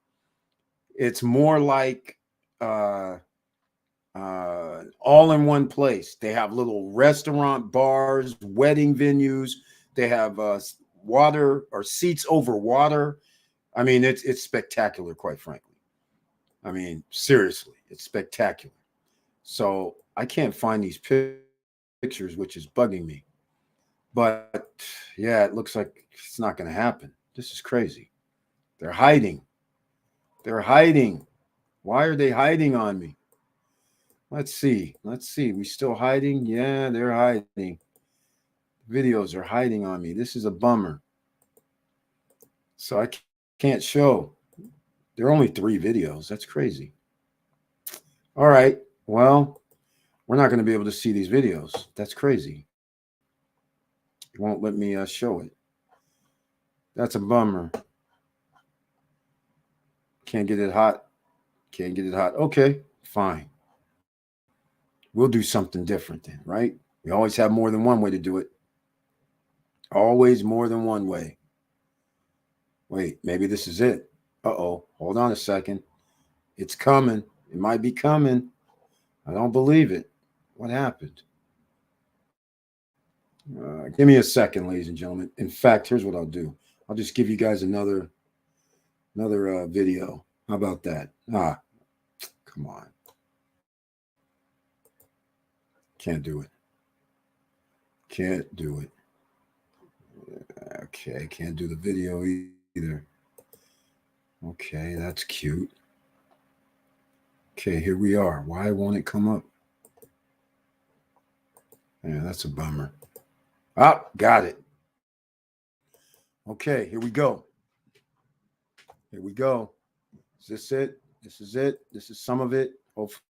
[SPEAKER 1] It's more like all in one place. They have little restaurant, bars, wedding venues. They have water or seats over water. I mean, it's spectacular, quite frankly. I mean, seriously, it's spectacular. So I can't find these pictures, which is bugging me. But yeah, it looks like it's not going to happen. This is crazy. They're hiding. They're hiding. Why are they hiding on me? Let's see. Let's see. We still hiding? Yeah, they're hiding. Videos are hiding on me. This is a bummer. So I can't show. There are only 3 videos. That's crazy. All right. Well, we're not going to be able to see these videos. That's crazy. It won't let me show it. That's a bummer. Can't get it hot. Can't get it hot. Okay, fine. We'll do something different then, right? We always have more than one way to do it. Always more than one way. Wait, maybe this is it. Uh-oh. Hold on a second. It's coming. It might be coming. I don't believe it. What happened? Give me a second, ladies and gentlemen. In fact, here's what I'll do. I'll just give you guys another video. How about that? Come on. Can't do it. Can't do it. Okay, can't do the video either. Okay, that's cute. Okay, here we are. Why won't it come up? Yeah, that's a bummer. Got it. Okay, here we go. Here we go. Is this it? This is it. This is some of it. Hopefully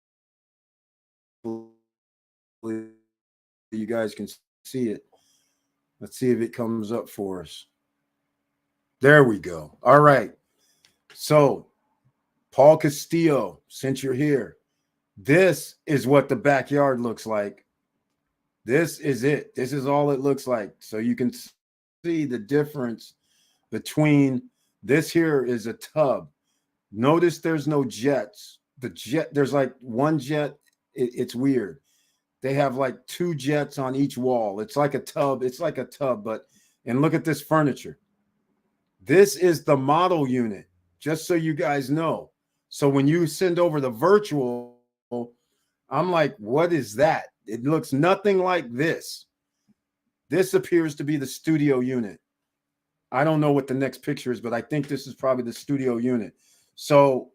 [SPEAKER 1] you guys can see it. Let's see if it comes up for us. There we go. All right. So, Paul Castillo, since you're here, this is what the backyard looks like. This is it. This is all it looks like. So you can see the difference between this here is a tub. Notice there's no jets. There's like one jet. It's weird. They have like 2 jets on each wall. It's like a tub. It's like a tub, and look at this furniture. This is the model unit, just so you guys know. So when you send over the virtual, I'm like, what is that? It looks nothing like this. This appears to be the studio unit. I don't know what the next picture is, but I think this is probably the studio unit. So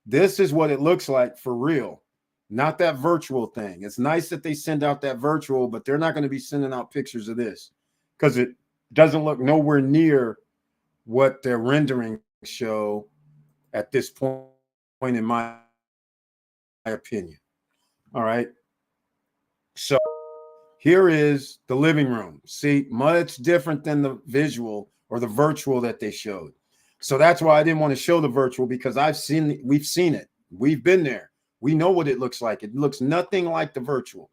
[SPEAKER 1] this is what it looks like for real, not that virtual thing. It's nice that they send out that virtual, but they're not going to be sending out pictures of this because it doesn't look nowhere near what their renderings show at this point, in my opinion. All right. So here is the living room. See, much different than the visual or the virtual that they showed. So that's why I didn't want to show the virtual, because we've seen it. We've been there. We know what it looks like. It looks nothing like the virtual.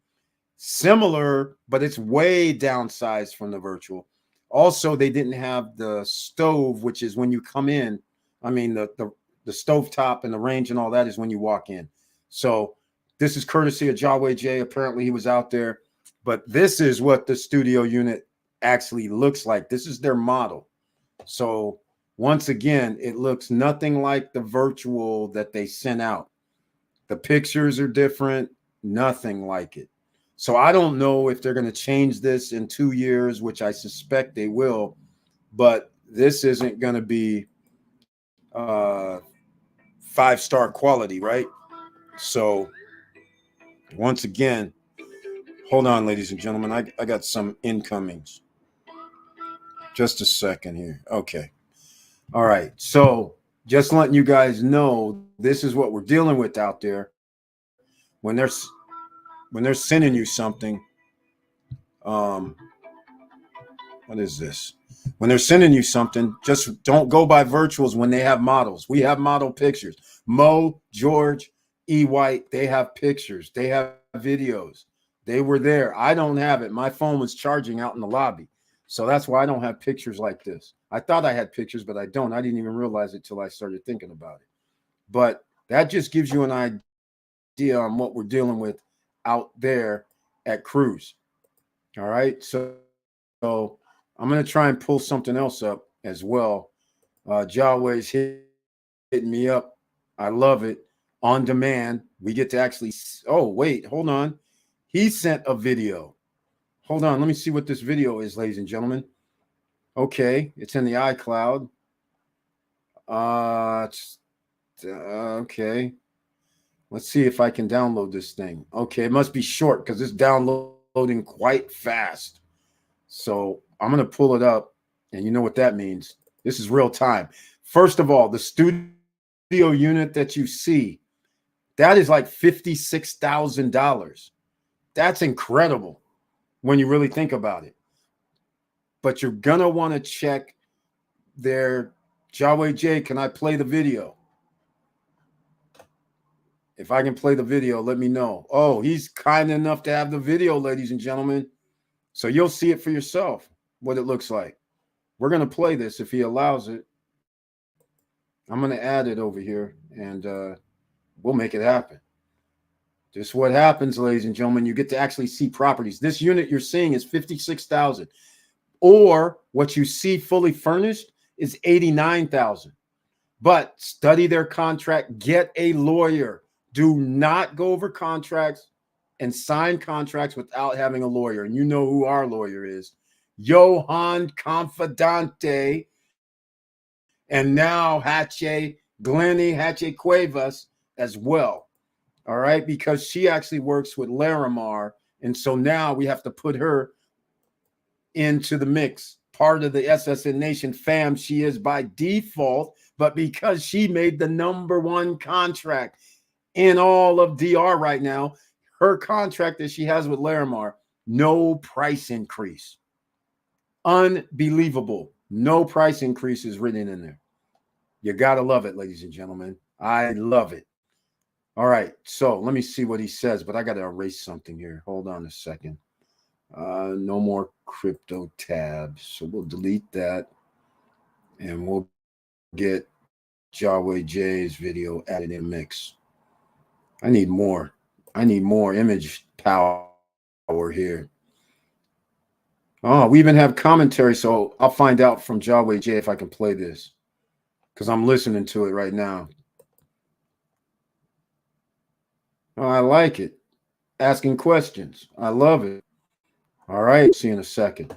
[SPEAKER 1] Similar, but it's way downsized from the virtual. Also, they didn't have the stove, which is when you come in. I mean, the stove top and the range and all that is when you walk in. So this is courtesy of Jawway J. Apparently, he was out there. But this is what the studio unit actually looks like. This is their model. So once again, it looks nothing like the virtual that they sent out. The pictures are different, nothing like it. So I don't know if they're going to change this in 2 years, which I suspect they will, but this isn't going to be 5-star quality, right? So once again, hold on, ladies and gentlemen. I got some incomings. Just a second here. Okay. All right. So just letting you guys know, this is what we're dealing with out there. When they're sending you something, um, what is this? When they're sending you something, just don't go by virtuals when they have models. We have model pictures. Mo, George, E. White, they have pictures. They have videos. They were there. I don't have it. My phone was charging out in the lobby. So that's why I don't have pictures like this. I thought I had pictures, but I don't. I didn't even realize it till I started thinking about it. But that just gives you an idea on what we're dealing with out there at Cruise. All right. So I'm going to try and pull something else up as well. Jawway's hitting me up. I love it. On demand. We get to actually. Oh, wait. Hold on. He sent a video. Hold on. Let me see what this video is, ladies and gentlemen. Okay. It's in the iCloud. Okay. Let's see if I can download this thing. Okay. It must be short because it's downloading quite fast. So I'm going to pull it up. And you know what that means. This is real time. First of all, the studio unit that you see, that is like $56,000. That's incredible when you really think about it. But you're going to want to check their Jawway J. Can I play the video? If I can play the video, let me know. Oh, he's kind enough to have the video, ladies and gentlemen. So you'll see it for yourself, what it looks like. We're going to play this if he allows it. I'm going to add it over here, and we'll make it happen. Just what happens, ladies and gentlemen. You get to actually see properties. This unit you're seeing is 56,000, or what you see fully furnished is 89,000. But study their contract. Get a lawyer. Do not go over contracts and sign contracts without having a lawyer. And you know who our lawyer is. Johan Confidante. And now Glennie Hatche Cuevas as well. All right. Because she actually works with Larimar. And so now we have to put her into the mix. Part of the SSN Nation fam, she is by default, but because she made the #1 contract in all of DR right now, her contract that she has with Larimar, no price increase. Unbelievable. No price increase is written in there. You got to love it, ladies and gentlemen. I love it. All right. So let me see what he says, but I got to erase something here. Hold on a second. No more crypto tabs. So we'll delete that and we'll get Jawway J's video added in the mix. I need more. I need more image power here. Oh, we even have commentary. So I'll find out from Jawway J if I can play this because I'm listening to it right now. Oh, I like it. Asking questions. I love it. All right. See you in a second.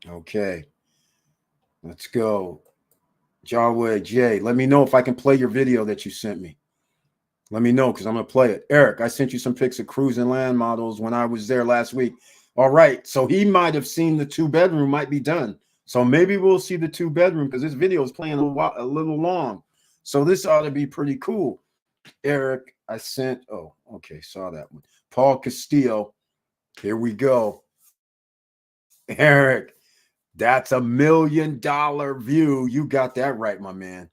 [SPEAKER 1] Okay. Let's go. Jawway J, let me know if I can play your video that you sent me. Let me know because I'm going to play it. Eric, I sent you some pics of cruise and land models when I was there last week. All right. So he might have seen the 2-bedroom might be done. So maybe we'll see the 2-bedroom because this video is playing a little long. So this ought to be pretty cool. Eric, I sent. Oh, okay. Saw that one. Paul Castillo. Here we go. Eric, That's $1 million view. You got that right, my man.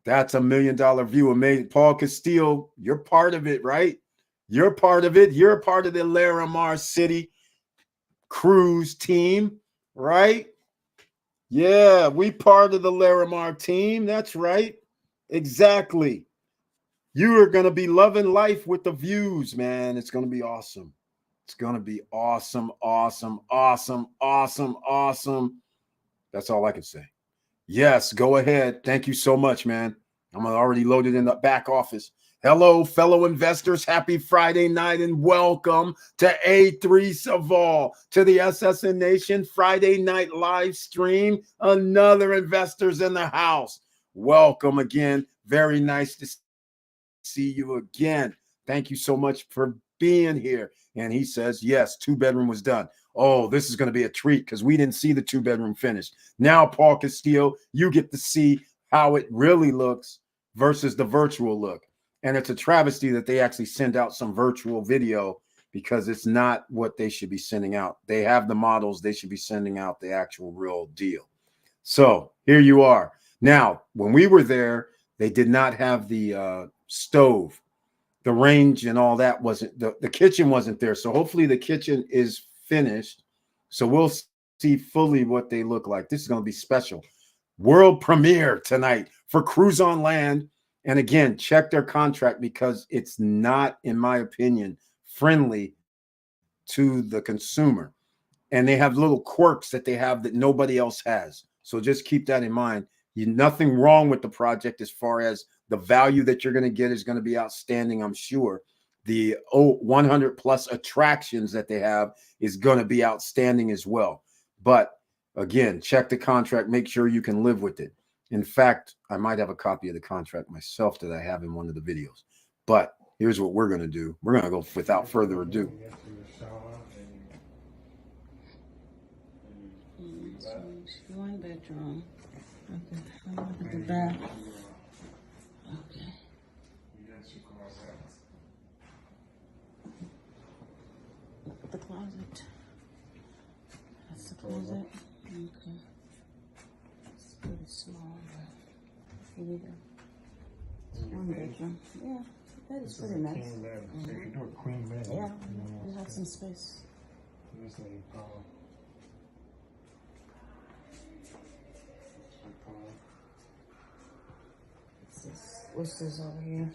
[SPEAKER 1] That's $1 million view. Amazing. Paul Castile, you're part of it, right? You're part of it. You're part of the Larimar City cruise team, right? Yeah, we part of the Larimar team. That's right. Exactly. You are going to be loving life with the views, man. It's going to be awesome. It's going to be awesome, awesome, awesome, awesome, awesome. That's all I can say. Yes, go ahead. Thank you so much, man. I'm already loaded in the back office. Hello, fellow investors. Happy Friday night and welcome to A3 Saval, to the SSN Nation Friday night live stream. Another investors in the house. Welcome again. Very nice to see you again. Thank you so much for being here. And he says, yes, 2-bedroom was done. Oh, this is going to be a treat because we didn't see the 2-bedroom finished. Now, Paul Castillo, you get to see how it really looks versus the virtual look. And it's a travesty that they actually send out some virtual video because it's not what they should be sending out. They have the models. They should be sending out the actual real deal. So here you are. Now, when we were there, they did not have the stove. The range and all that wasn't, the kitchen wasn't there. So hopefully the kitchen is finished. So we'll see fully what they look like. This is going to be special. World premiere tonight for Cruise on Land. And again, check their contract because it's not, in my opinion, friendly to the consumer. And they have little quirks that they have that nobody else has. So just keep that in mind. Nothing wrong with the project as far as the value that you're going to get is going to be outstanding, I'm sure. The 100 plus attractions that they have is going to be outstanding as well. But again, check the contract, make sure you can live with it. In fact, I might have a copy of the contract myself that I have in one of the videos. But here's what we're going to do. We're going to go without further ado.
[SPEAKER 2] One bedroom. Okay. I'll look at the back. Okay. The closet. That's the closet. Okay. It's pretty small, but here we go. One bedroom. Yeah, that is pretty nice. King bed. So you can do a queen bed. Yeah, you have some space. This lady power. What's this over here?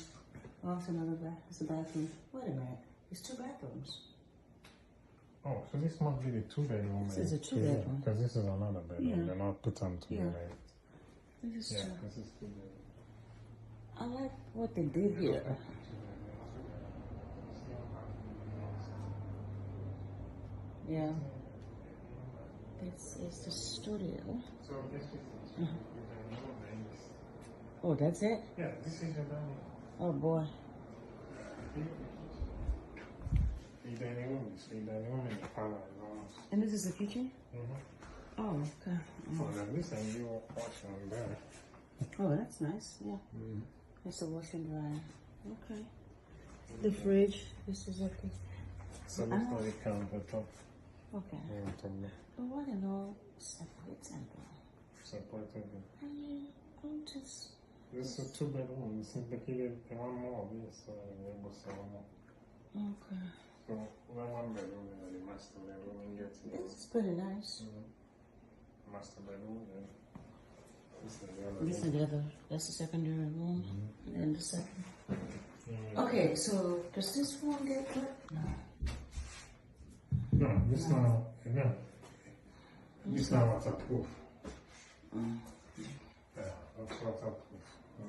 [SPEAKER 2] Oh, it's another bath. It's a bathroom. Wait a minute. It's 2 bathrooms.
[SPEAKER 3] Oh, so this must be the 2-bedroom.
[SPEAKER 2] This is a 2-bedroom.
[SPEAKER 3] Because this is another bedroom.
[SPEAKER 2] Yeah.
[SPEAKER 3] They're not put on 2 bedroom.
[SPEAKER 2] This is
[SPEAKER 3] Yeah,
[SPEAKER 2] 2.
[SPEAKER 3] this is 2 bedroom.
[SPEAKER 2] I like what they did here. Yeah. This is the studio.
[SPEAKER 3] So this is
[SPEAKER 2] Oh, that's it?
[SPEAKER 3] yeah, this is your dining.
[SPEAKER 2] Oh boy.
[SPEAKER 3] The dining room is the dining room and the parlor is almost.
[SPEAKER 2] And this is the kitchen? Oh, okay.
[SPEAKER 3] Oh, now this and you wash on there.
[SPEAKER 2] Oh, that's nice. Yeah. It's a wash and dry. Okay. The fridge. This is okay.
[SPEAKER 3] So this is the countertop.
[SPEAKER 2] Okay. But what in all separate and
[SPEAKER 3] Separated.
[SPEAKER 2] I mean, I'm just.
[SPEAKER 3] This is a 2-bedroom. This is the kid and one more. This there was one more.
[SPEAKER 2] Okay.
[SPEAKER 3] So one bedroom and the master bedroom and get
[SPEAKER 2] This is pretty nice.
[SPEAKER 3] master bedroom and this is the other
[SPEAKER 2] This
[SPEAKER 3] room.
[SPEAKER 2] is the other. That's the secondary room. And then the second. Okay, so does this one get put? No.
[SPEAKER 3] No, this now, no. This now waterproof. Yeah, that's waterproof.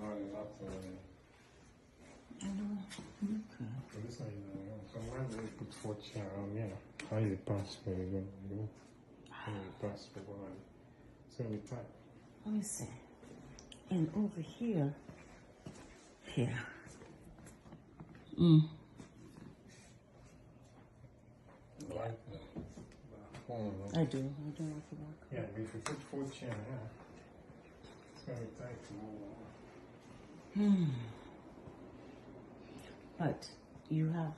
[SPEAKER 3] No, it's not.
[SPEAKER 2] I know. Okay.
[SPEAKER 3] So this one, so when we put 4 chairs on here, how you pass where you go? How you pass for one? So we type.
[SPEAKER 2] Let me see. And over here. Here.
[SPEAKER 3] Like
[SPEAKER 2] I do like the back.
[SPEAKER 3] yeah, if you put 4 chairs, yeah. It's going to be tight to move.
[SPEAKER 2] But you have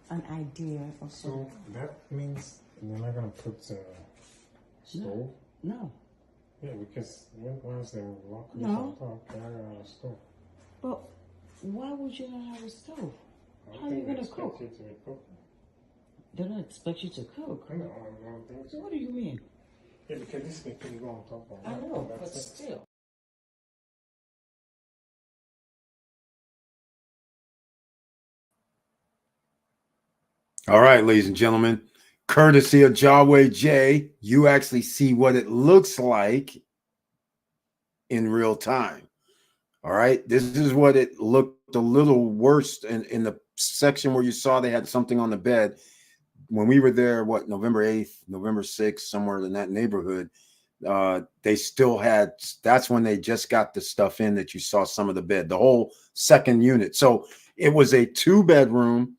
[SPEAKER 2] an idea of
[SPEAKER 3] So that means they're not going to put stove?
[SPEAKER 2] No.
[SPEAKER 3] Yeah, because once they walk
[SPEAKER 2] No.
[SPEAKER 3] on top, they're out of stove.
[SPEAKER 2] But why would you not have a stove?
[SPEAKER 3] I
[SPEAKER 2] How are you
[SPEAKER 3] think they
[SPEAKER 2] gonna
[SPEAKER 3] expect
[SPEAKER 2] cook?
[SPEAKER 3] you to be cooking.
[SPEAKER 2] They don't expect you to cook.
[SPEAKER 3] No, I don't think so.
[SPEAKER 2] What do you mean?
[SPEAKER 3] Yeah, because this thing can go on top of
[SPEAKER 2] I
[SPEAKER 3] that.
[SPEAKER 2] know, but
[SPEAKER 3] That's it.
[SPEAKER 2] still.
[SPEAKER 1] All right, ladies and gentlemen, courtesy of Jawway J, you actually see what it looks like in real time. All right, this is what it looked a little worse in the section where you saw they had something on the bed. When we were there, what, November 8th, November 6th, somewhere in that neighborhood, they still had, that's when they just got the stuff in that you saw some of the bed, the whole second unit. So it was a 2-bedroom,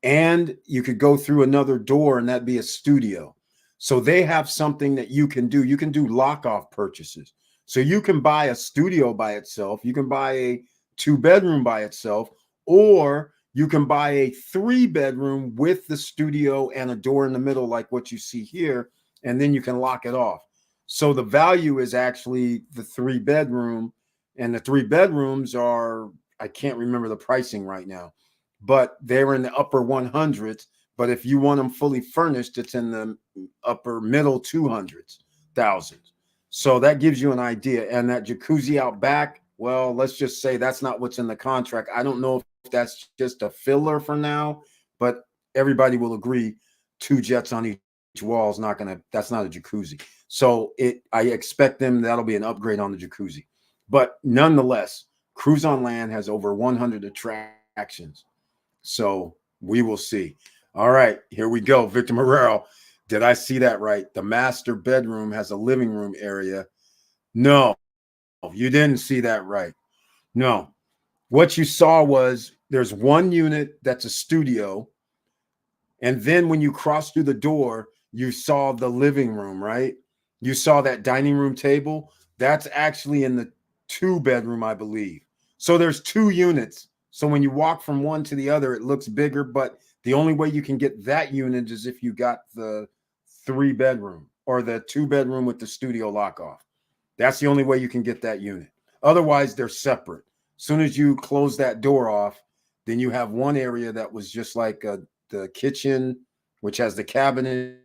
[SPEAKER 1] and you could go through another door and that'd be a studio. So they have something that you can do. You can do lock off purchases. So you can buy a studio by itself, you can buy a 2-bedroom by itself, or you can buy a 3-bedroom with the studio and a door in the middle, like what you see here, and then you can lock it off. So the value is actually the 3-bedroom, and the 3 bedrooms are, I can't remember the pricing right now, but they're in the upper 100s. But if you want them fully furnished, it's in the upper middle 200s, thousands. So that gives you an idea. And that jacuzzi out back, well, let's just say that's not what's in the contract. I don't know if that's just a filler for now, but everybody will agree 2 jets on each wall is not gonna, that's not a jacuzzi. So I expect them, that'll be an upgrade on the jacuzzi. But nonetheless, Cruise on Land has over 100 attractions. So we will see. All right, here we go. Victor Marrero. Did I see that right? The master bedroom has a living room area. No, you didn't see that right. No. What you saw was there's one unit that's a studio. And then when you cross through the door, you saw the living room, right? You saw that dining room table. That's actually in the 2-bedroom, I believe. So there's 2 units. So when you walk from one to the other, it looks bigger, but the only way you can get that unit is if you got the 3-bedroom or the 2-bedroom with the studio lock off. That's the only way you can get that unit. Otherwise, they're separate. As soon as you close that door off, then you have one area that was just like the kitchen, which has the cabinets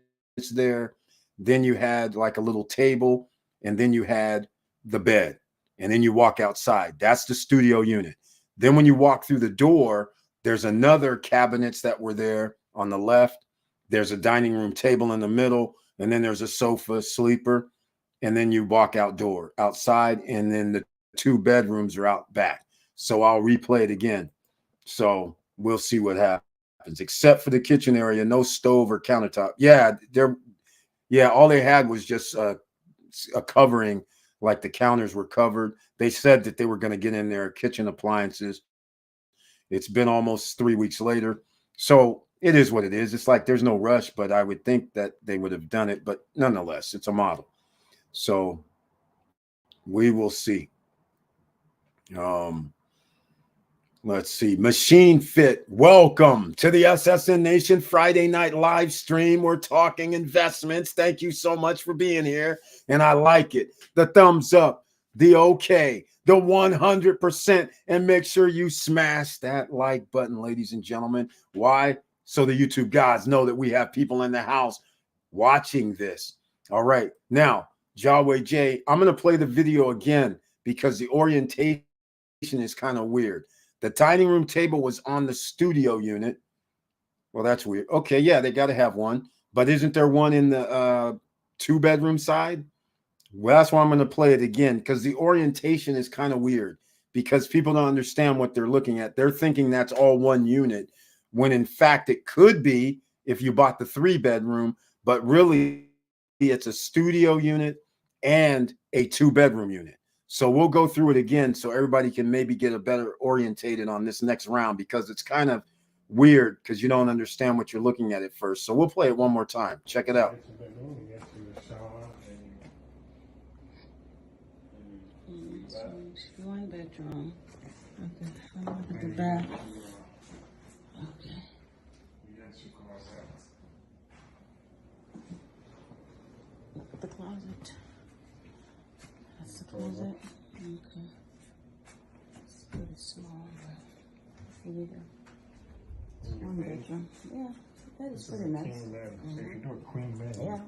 [SPEAKER 1] there. Then you had like a little table, and then you had the bed, and then you walk outside. That's the studio unit. Then when you walk through the door, there's another cabinets that were there on the left. There's a dining room table in the middle, and then there's a sofa, sleeper, and then you walk outside, and then the 2 bedrooms are out back. So I'll replay it again. So we'll see what happens. Except for the kitchen area, no stove or countertop. Yeah, all they had was just a covering, like the counters were covered. They said that they were going to get in their kitchen appliances. It's been almost 3 weeks later. So it is what it is. It's like there's no rush, but I would think that they would have done it. But nonetheless, it's a model. So we will see. Um, Let's see. Machine Fit. Welcome to the SSN Nation Friday night live stream. We're talking investments. Thank you so much for being here. And I like it. The thumbs up, the okay, the 100%. And make sure you smash that like button, ladies and gentlemen. Why? So the YouTube guys know that we have people in the house watching this. All right. Now, Jawway J, I'm going to play the video again because the orientation is kind of weird. The dining room table was on the studio unit. Well, that's weird. Okay, yeah, they got to have one. But isn't there one in the 2-bedroom side? Well, that's why I'm going to play it again because the orientation is kind of weird because people don't understand what they're looking at. They're thinking that's all one unit when in fact it could be if you bought the 3-bedroom, but really it's a studio unit and a 2-bedroom unit. So we'll go through it again so everybody can maybe get a better orientated on this next round because it's kind of weird because you don't understand what you're looking at first. So we'll play it one more time. Check it out.
[SPEAKER 2] One bedroom. Okay. I'm gonna look at the back. Okay. The closet. closet. Okay. It's pretty small, but here we go. One bedroom. Yeah, that is
[SPEAKER 3] This is
[SPEAKER 2] pretty
[SPEAKER 3] a
[SPEAKER 2] nice.
[SPEAKER 3] king bed. So you can do a queen bed.
[SPEAKER 2] Yeah,
[SPEAKER 3] You know,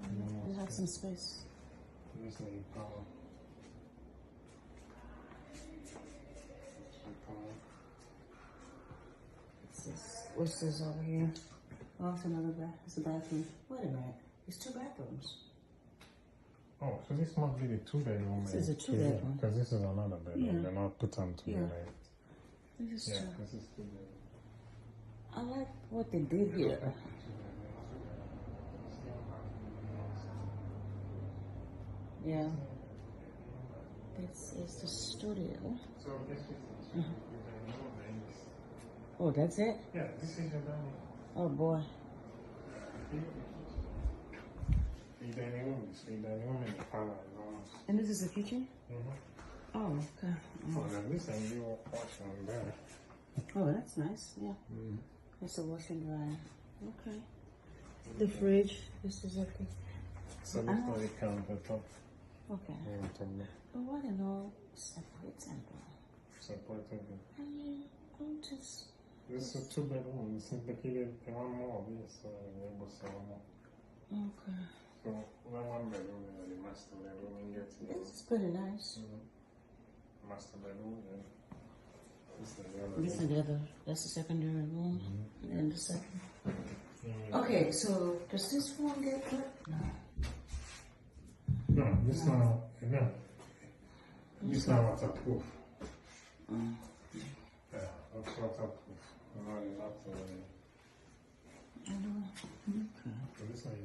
[SPEAKER 2] you have some space.
[SPEAKER 3] This need power.
[SPEAKER 2] What's this over here? Oh, it's another bath. It's a bathroom. Wait a minute. It's two bathrooms.
[SPEAKER 3] Oh, so this must be the 2-bedroom.
[SPEAKER 2] This is a 2-bedroom.
[SPEAKER 3] Because this is another bedroom.
[SPEAKER 2] Yeah.
[SPEAKER 3] They're not put on together.
[SPEAKER 2] This is
[SPEAKER 3] Yeah,
[SPEAKER 2] two.
[SPEAKER 3] this is 2-bedroom.
[SPEAKER 2] I like what they did here. Yeah. This is the studio.
[SPEAKER 3] So this is the dining room.
[SPEAKER 2] Oh, that's it?
[SPEAKER 3] Yeah, this is your dining room.
[SPEAKER 2] Oh boy.
[SPEAKER 3] The dining room is the dining room and the parlor is almost.
[SPEAKER 2] And this is the kitchen?
[SPEAKER 3] Mm-hmm.
[SPEAKER 2] Oh, okay.
[SPEAKER 3] Oh, now this and you wash on there.
[SPEAKER 2] Oh, that's nice. Yeah.
[SPEAKER 3] Mm-hmm.
[SPEAKER 2] It's a wash and dry. Okay. The fridge. This is okay.
[SPEAKER 3] So this is the countertop.
[SPEAKER 2] Okay. But why don't all separate them though?
[SPEAKER 3] Separated.
[SPEAKER 2] I mean, don't just.
[SPEAKER 3] This is a 2-bedroom. This is the kid. They want more of this. So they will sell more.
[SPEAKER 2] Okay.
[SPEAKER 3] So one bedroom and the master bedroom and get
[SPEAKER 2] This is pretty nice.
[SPEAKER 3] master bedroom and this is the other
[SPEAKER 2] This is the other. That's the secondary room. And the second.
[SPEAKER 3] room.
[SPEAKER 2] Okay, so does this one get put? No.
[SPEAKER 3] No, this now, no. This now waterproof. Yeah, that's waterproof. No, it's not.
[SPEAKER 2] I know. Okay.
[SPEAKER 3] So this one is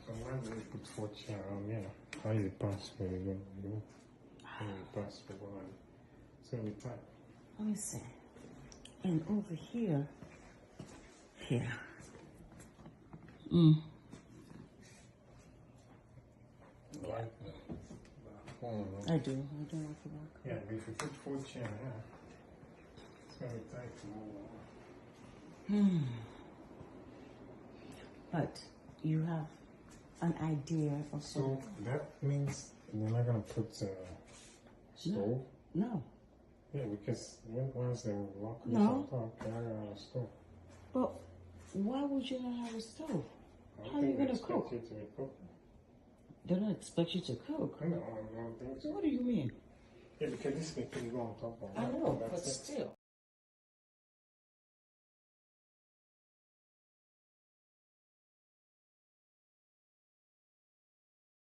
[SPEAKER 3] so when we put 4 chairs on here, how you pass where you go? How you pass the one? So we type.
[SPEAKER 2] Let me see. And over here. Here.
[SPEAKER 3] Like that.
[SPEAKER 2] I do like the back.
[SPEAKER 3] Yeah, but if you put 4 chairs, yeah. It's going to be tight tomorrow.
[SPEAKER 2] But you have an idea of
[SPEAKER 3] So that means they're not going to put stove?
[SPEAKER 2] No.
[SPEAKER 3] Yeah, because once they walk this
[SPEAKER 2] No.
[SPEAKER 3] on top, they're going to have a stove.
[SPEAKER 2] But why would you not have a stove?
[SPEAKER 3] I don't
[SPEAKER 2] How are you
[SPEAKER 3] think they
[SPEAKER 2] gonna
[SPEAKER 3] expect
[SPEAKER 2] cook?
[SPEAKER 3] you to be cooking.
[SPEAKER 2] They don't expect you to cook.
[SPEAKER 3] No, I don't think so.
[SPEAKER 2] What do you mean?
[SPEAKER 3] Yeah, because this thing can go on top of
[SPEAKER 2] I
[SPEAKER 3] that.
[SPEAKER 2] know, but
[SPEAKER 3] That's it.
[SPEAKER 2] still.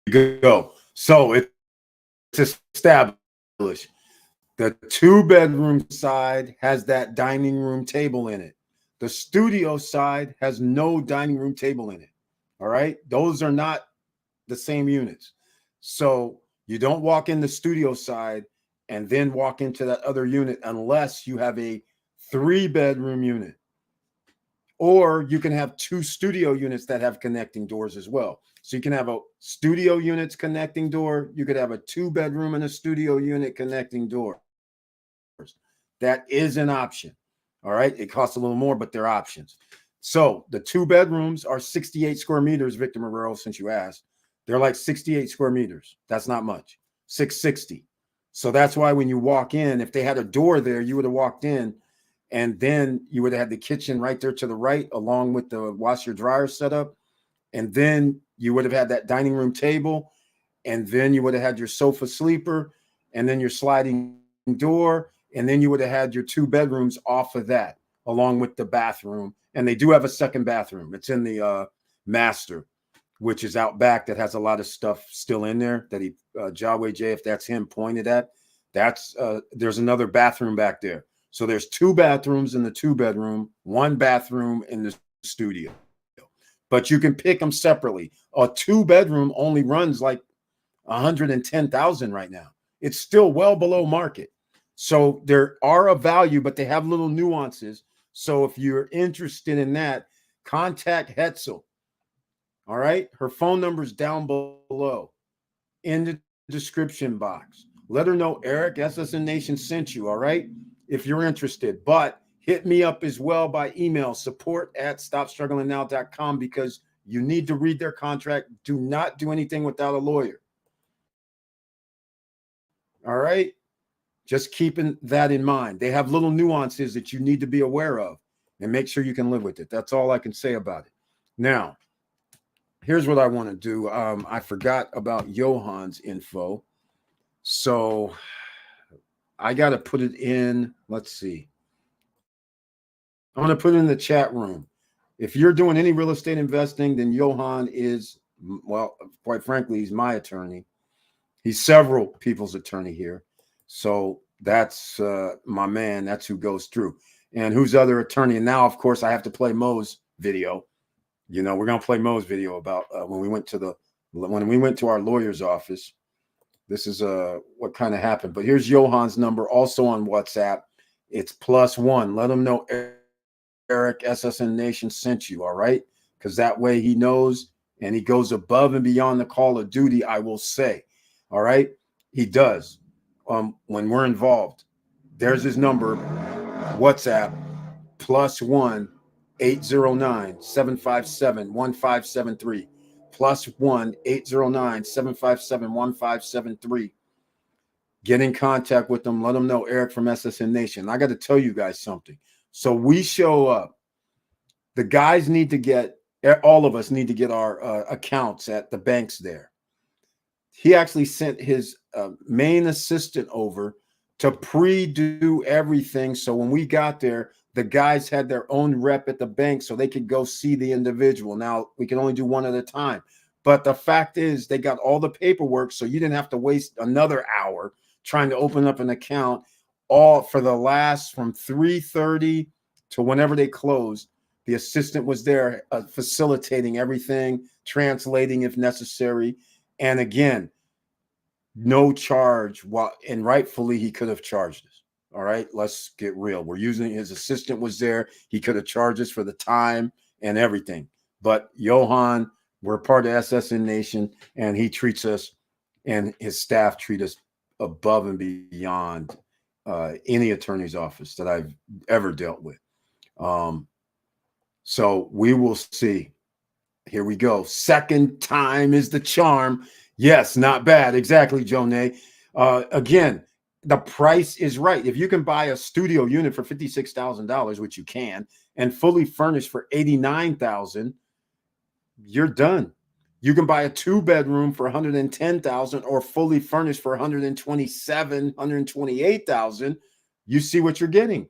[SPEAKER 1] Go. So it's established. The 2-bedroom side has that dining room table in it. The studio side has no dining room table in it. All right. Those are not the same units. So you don't walk in the studio side and then walk into that other unit unless you have a 3-bedroom unit. Or you can have 2 studio units that have connecting doors as well. So you can have a studio units connecting door. You could have a 2-bedroom and a studio unit connecting door. That is an option. All right. It costs a little more, but they're options. So the 2 bedrooms are 68 square meters, Victor Marrero, since you asked. They're like 68 square meters. That's not much. 660. So that's why when you walk in, if they had a door there, you would have walked in and then you would have had the kitchen right there to the right, along with the washer dryer setup. And then you would have had that dining room table. And then you would have had your sofa sleeper and then your sliding door. And then you would have had your 2 bedrooms off of that, along with the bathroom. And they do have a second bathroom. It's in the master, which is out back, that has a lot of stuff still in there that Jaway J, if that's him, pointed at. That's there's another bathroom back there. So there's 2 bathrooms in the 2-bedroom, 1 bathroom in the studio. But you can pick them separately. A 2-bedroom only runs like 110,000 right now. It's still well below market. So there are a value, but they have little nuances. So if you're interested in that, contact Hetzel. All right. Her phone number is down below in the description box. Let her know Eric SSN Nation sent you. All right. If you're interested, but hit me up as well by email, support@stopstrugglingnow.com, because you need to read their contract. Do not do anything without a lawyer. All right. Just keeping that in mind. They have little nuances that you need to be aware of and make sure you can live with it. That's all I can say about it. Now, here's what I want to do. I forgot about Johan's info. So I got to put it in. Let's see. I'm going to put it in the chat room. If you're doing any real estate investing, then Johan is, well, quite frankly, he's my attorney. He's several people's attorney here. So that's my man. That's who goes through. And who's other attorney? And now, of course, I have to play Mo's video. You know, we're going to play Mo's video about when we went to our lawyer's office. This is what kind of happened. But here's Johan's number, also on WhatsApp. It's +1. Let him know Eric SSN Nation sent you. All right, because that way he knows and he goes above and beyond the call of duty. I will say, all right, he does. When we're involved, there's his number, WhatsApp, +1 809 757 1573. +1 809 757 1573. Get in contact with them. Let them know Eric from SSN Nation. I got to tell you guys something. So we show up. The guys need to get, all of us need to get our accounts at the banks there. He actually sent his main assistant over to pre-do everything. So when we got there, the guys had their own rep at the bank so they could go see the individual. Now, we can only do one at a time. But the fact is, they got all the paperwork, so you didn't have to waste another hour trying to open up an account, all for the last from 3:30 to whenever they closed. The assistant was there facilitating everything, translating if necessary. And again, no charge. And rightfully, he could have charged us. All right, let's get real. We're using, his assistant was there. He could have charged us for the time and everything. But Johan, we're part of SSN Nation, and he treats us and his staff treat us above and beyond any attorney's office that I've ever dealt with. So we will see. Here we go. Second time is the charm. Yes, not bad. Exactly, Jonay. Again, the price is right. If you can buy a studio unit for $56,000, which you can, and fully furnished for $89,000, you're done. You can buy a 2-bedroom for $110,000 or fully furnished for $127,000, $128,000. You see what you're getting.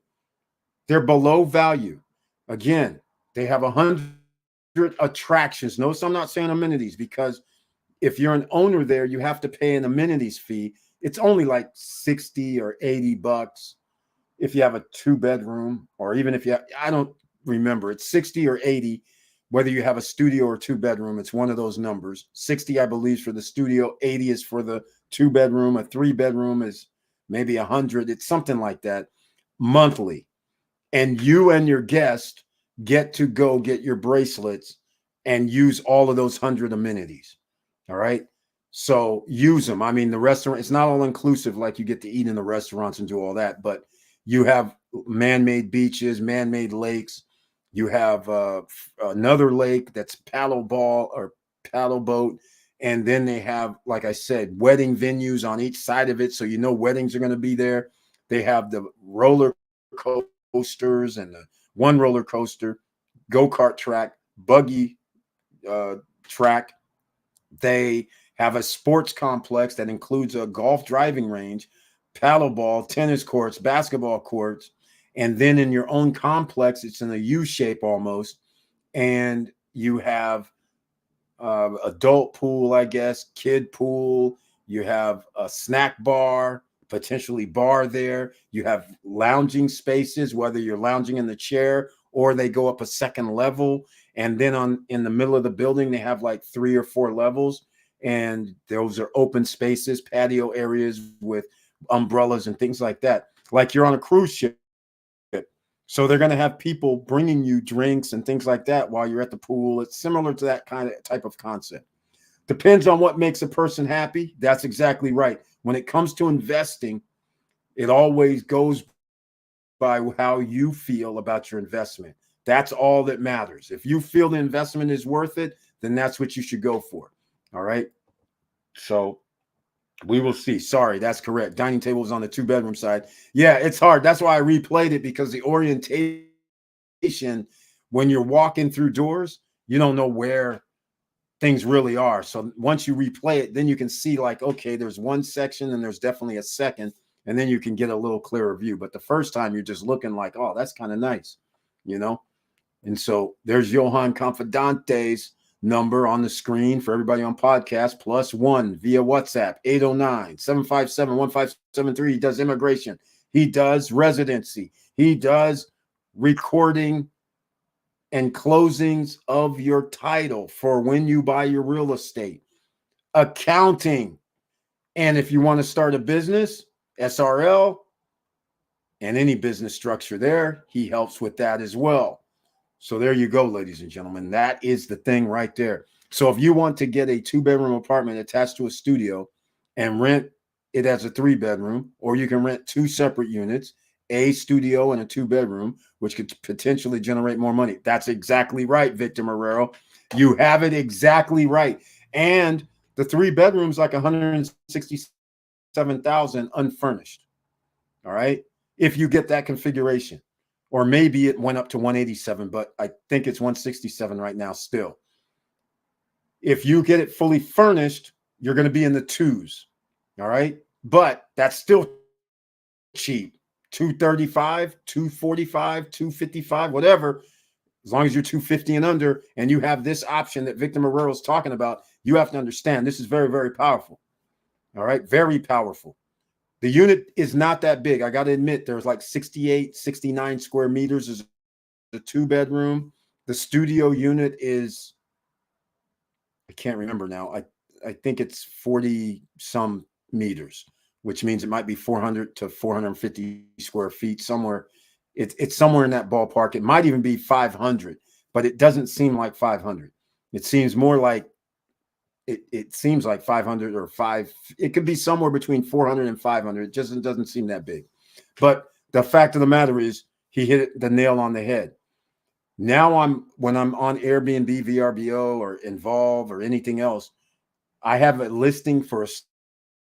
[SPEAKER 1] They're below value. Again, they have 100 attractions. Notice I'm not saying amenities, because if you're an owner there, you have to pay an amenities fee. It's only like 60 or 80 bucks if you have a 2-bedroom, or even if you have, I don't remember, it's 60 or 80, whether you have a studio or 2-bedroom. It's one of those numbers. 60, I believe, is for the studio. 80 is for the 2-bedroom. A 3-bedroom is maybe 100. It's something like that monthly. And you and your guest get to go get your bracelets and use all of those 100 amenities. All right. So use them. I mean, the restaurant, it's not all inclusive, like you get to eat in the restaurants and do all that, but you have man-made beaches, man-made lakes. You have another lake that's paddle ball or paddle boat. And then they have, like I said, wedding venues on each side of it. So, you know, weddings are going to be there. They have the roller coasters and the one roller coaster, go-kart track, buggy track. They have a sports complex that includes a golf driving range, paddleball, tennis courts, basketball courts. And then in your own complex, it's in a U shape almost. And you have adult pool, I guess, kid pool. You have a snack bar, potentially bar there. You have lounging spaces, whether you're lounging in the chair or they go up a second level. And then in the middle of the building, they have like 3 or 4 levels. And those are open spaces, patio areas with umbrellas and things like that. Like you're on a cruise ship. So they're going to have people bringing you drinks and things like that while you're at the pool. It's similar to that kind of type of concept. Depends on what makes a person happy. That's exactly right. When it comes to investing, it always goes by how you feel about your investment. That's all that matters. If you feel the investment is worth it, then that's what you should go for. All right. So We will see. Sorry, that's correct. Dining table is on the 2-bedroom side. Yeah, it's hard. That's why I replayed it, because the orientation, when you're walking through doors, you don't know where things really are. So once you replay it, then you can see, like, okay, there's one section and there's definitely a second, and then you can get a little clearer view. But the first time you're just looking like, oh, that's kind of nice, you know? And so there's Johan Confidante's number on the screen for everybody on podcast, +1 via WhatsApp, 809-757-1573. He does immigration. He does residency. He does recording and closings of your title for when you buy your real estate, accounting. And if you want to start a business, SRL, and any business structure there, he helps with that as well. So there you go, ladies and gentlemen. That is the thing right there. So if you want to get a 2-bedroom apartment attached to a studio and rent it as a 3-bedroom, or you can rent 2 separate units, a studio and a 2-bedroom, which could potentially generate more money. That's exactly right, Victor Marrero. You have it exactly right. And the 3 bedrooms, like 167,000 unfurnished. All right. If you get that configuration, or maybe it went up to 187, but I think it's 167 right now still. If you get it fully furnished, you're going to be in the 2s. All right. But that's still cheap. 235, 245, 255, whatever. As long as you're 250 and under, and you have this option that Victor Marrero is talking about, you have to understand this is very, very powerful. All right. Very powerful. The unit is not that big. I got to admit, there's like 68, 69 square meters is a 2-bedroom. The studio unit is, I can't remember now. I think it's 40 some meters, which means it might be 400 to 450 square feet somewhere. It's somewhere in that ballpark. It might even be 500, but it doesn't seem like 500. It seems more like it seems like 500 or 5. It could be somewhere between 400 and 500. It just doesn't seem that big. But the fact of the matter is, he hit the nail on the head. Now when I'm on Airbnb, VRBO, or Involve, or anything else, I have a listing for a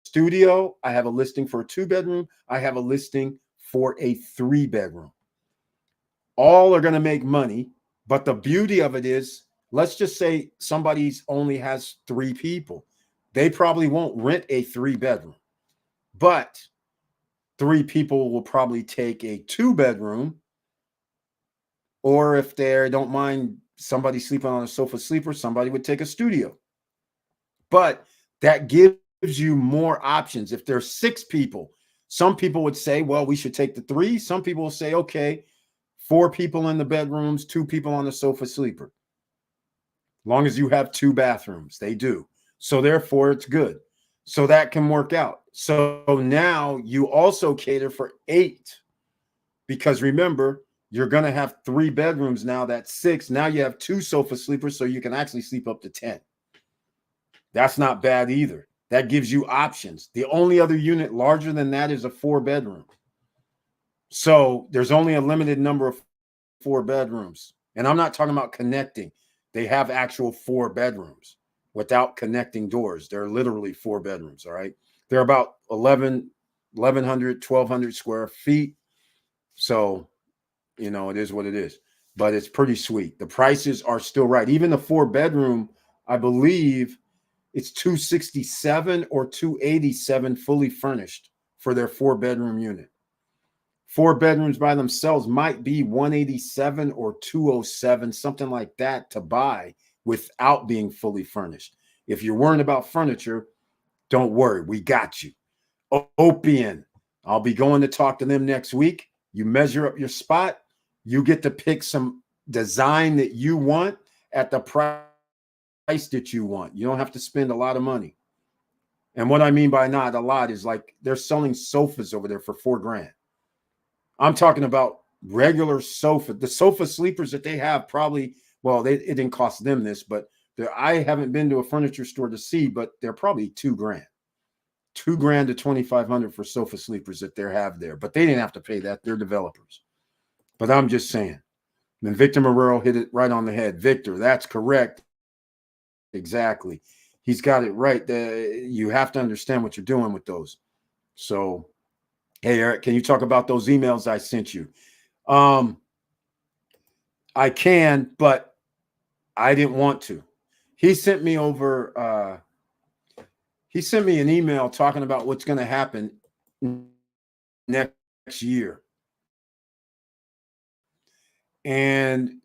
[SPEAKER 1] studio. I have a listing for a 2-bedroom. I have a listing for a 3-bedroom. All are going to make money. But the beauty of it is, let's just say somebody's only has 3 people. They probably won't rent a 3-bedroom, but 3 people will probably take a 2-bedroom. Or if they don't mind somebody sleeping on a sofa sleeper, somebody would take a studio. But that gives you more options. If there's 6 people, some people would say, well, we should take the 3. Some people will say, okay, 4 people in the bedrooms, 2 people on the sofa sleeper. Long as you have 2 bathrooms, they do. So therefore, it's good. So that can work out. So now you also cater for 8, because remember, you're going to have 3 bedrooms now. That's 6. Now you have 2 sofa sleepers, so you can actually sleep up to 10. That's not bad either. That gives you options. The only other unit larger than that is a 4-bedroom. So there's only a limited number of 4 bedrooms. And I'm not talking about connecting. They have actual 4 bedrooms without connecting doors. They're literally 4 bedrooms, all right? They're about 1,100 square feet. So, it is what it is. But it's pretty sweet. The prices are still right. Even the 4-bedroom, I believe it's 267 or 287 fully furnished for their 4-bedroom unit. 4 bedrooms by themselves might be 187 or 207, something like that, to buy without being fully furnished. If you're worrying about furniture, don't worry. We got you. Opian. I'll be going to talk to them next week. You measure up your spot. You get to pick some design that you want at the price that you want. You don't have to spend a lot of money. And what I mean by not a lot is, like, they're selling sofas over there for $4,000. I'm talking about regular sofa. The sofa sleepers that they have probably, well, it didn't cost them this, but I haven't been to a furniture store to see, but they're probably $2,000. $2,000 to $2,500 for sofa sleepers that they have there. But they didn't have to pay that. They're developers. But I'm just saying. And Victor Marrero hit it right on the head. Victor, that's correct. Exactly. he's got it right. You have to understand what you're doing with those. So, hey, Eric, can you talk about those emails I sent you? I can, but I didn't want to. He sent me over. He sent me an email talking about what's going to happen next year, and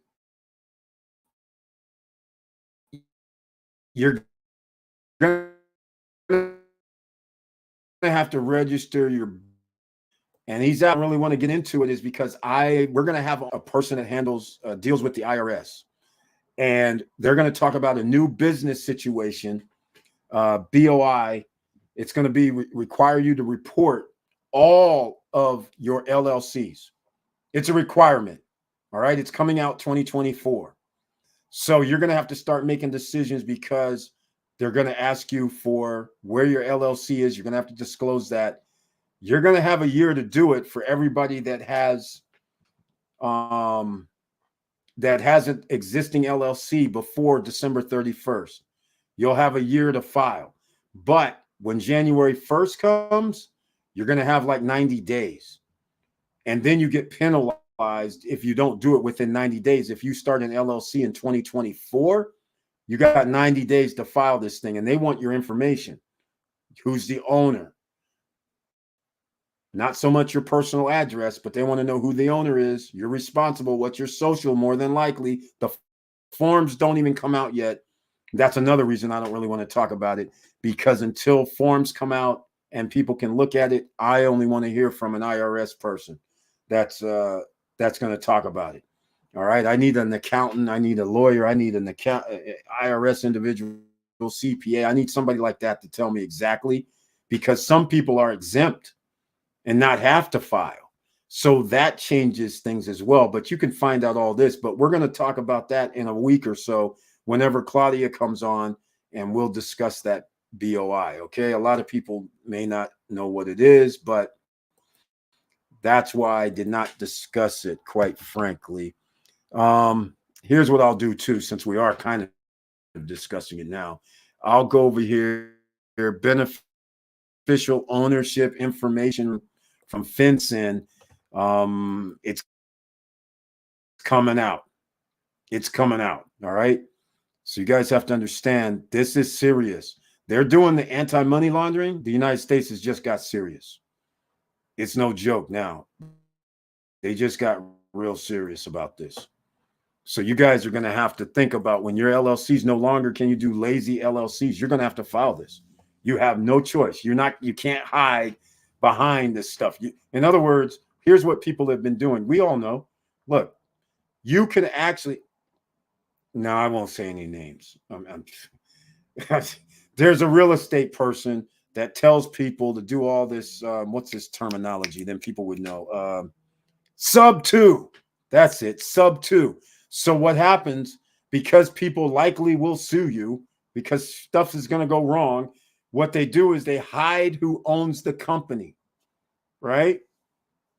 [SPEAKER 1] you're going to have to register your. And he's out. I really want to get into it is because we're going to have a person that deals with the IRS, and they're going to talk about a new business situation, BOI. It's going to be require you to report all of your LLCs. It's a requirement. All right. It's coming out 2024. So you're going to have to start making decisions because they're going to ask you for where your LLC is. You're going to have to disclose that. You're going to have a year to do it for everybody that has an existing LLC before December 31st. You'll have a year to file. But when January 1st comes, you're going to have like 90 days. And then you get penalized if you don't do it within 90 days. If you start an LLC in 2024, you got 90 days to file this thing, and they want your information. Who's the owner? Not so much your personal address, but they want to know who the owner is. You're responsible. What's your social? More than likely, the forms don't even come out yet. That's another reason I don't really want to talk about it, because until forms come out and people can look at it, I only want to hear from an IRS person that's going to talk about it. All right. I need an accountant. I need a lawyer. I need an IRS individual, CPA. I need somebody like that to tell me exactly, because some people are exempt and not have to file. So that changes things as well. But you can find out all this. But we're going to talk about that in a week or so whenever Claudia comes on, and we'll discuss that BOI. Okay. A lot of people may not know what it is, but that's why I did not discuss it, quite frankly. Here's what I'll do too, since we are kind of discussing it now. I'll go over here, beneficial ownership information from FinCEN. It's coming out. It's coming out. All right. So you guys have to understand, this is serious. They're doing the anti-money laundering. The United States has just got serious. It's no joke now. They just got real serious about this. So you guys are going to have to think about, when your LLCs no longer can you do lazy LLCs, you're going to have to file this. You have no choice. You can't hide behind this stuff. In other words, here's what people have been doing. We all know. Look, you can actually. No, I won't say any names. There's a real estate person that tells people to do all this. What's this terminology? Then people would know. Sub 2. That's it. Sub 2. So what happens, because people likely will sue you because stuff is going to go wrong, what they do is they hide who owns the company, right?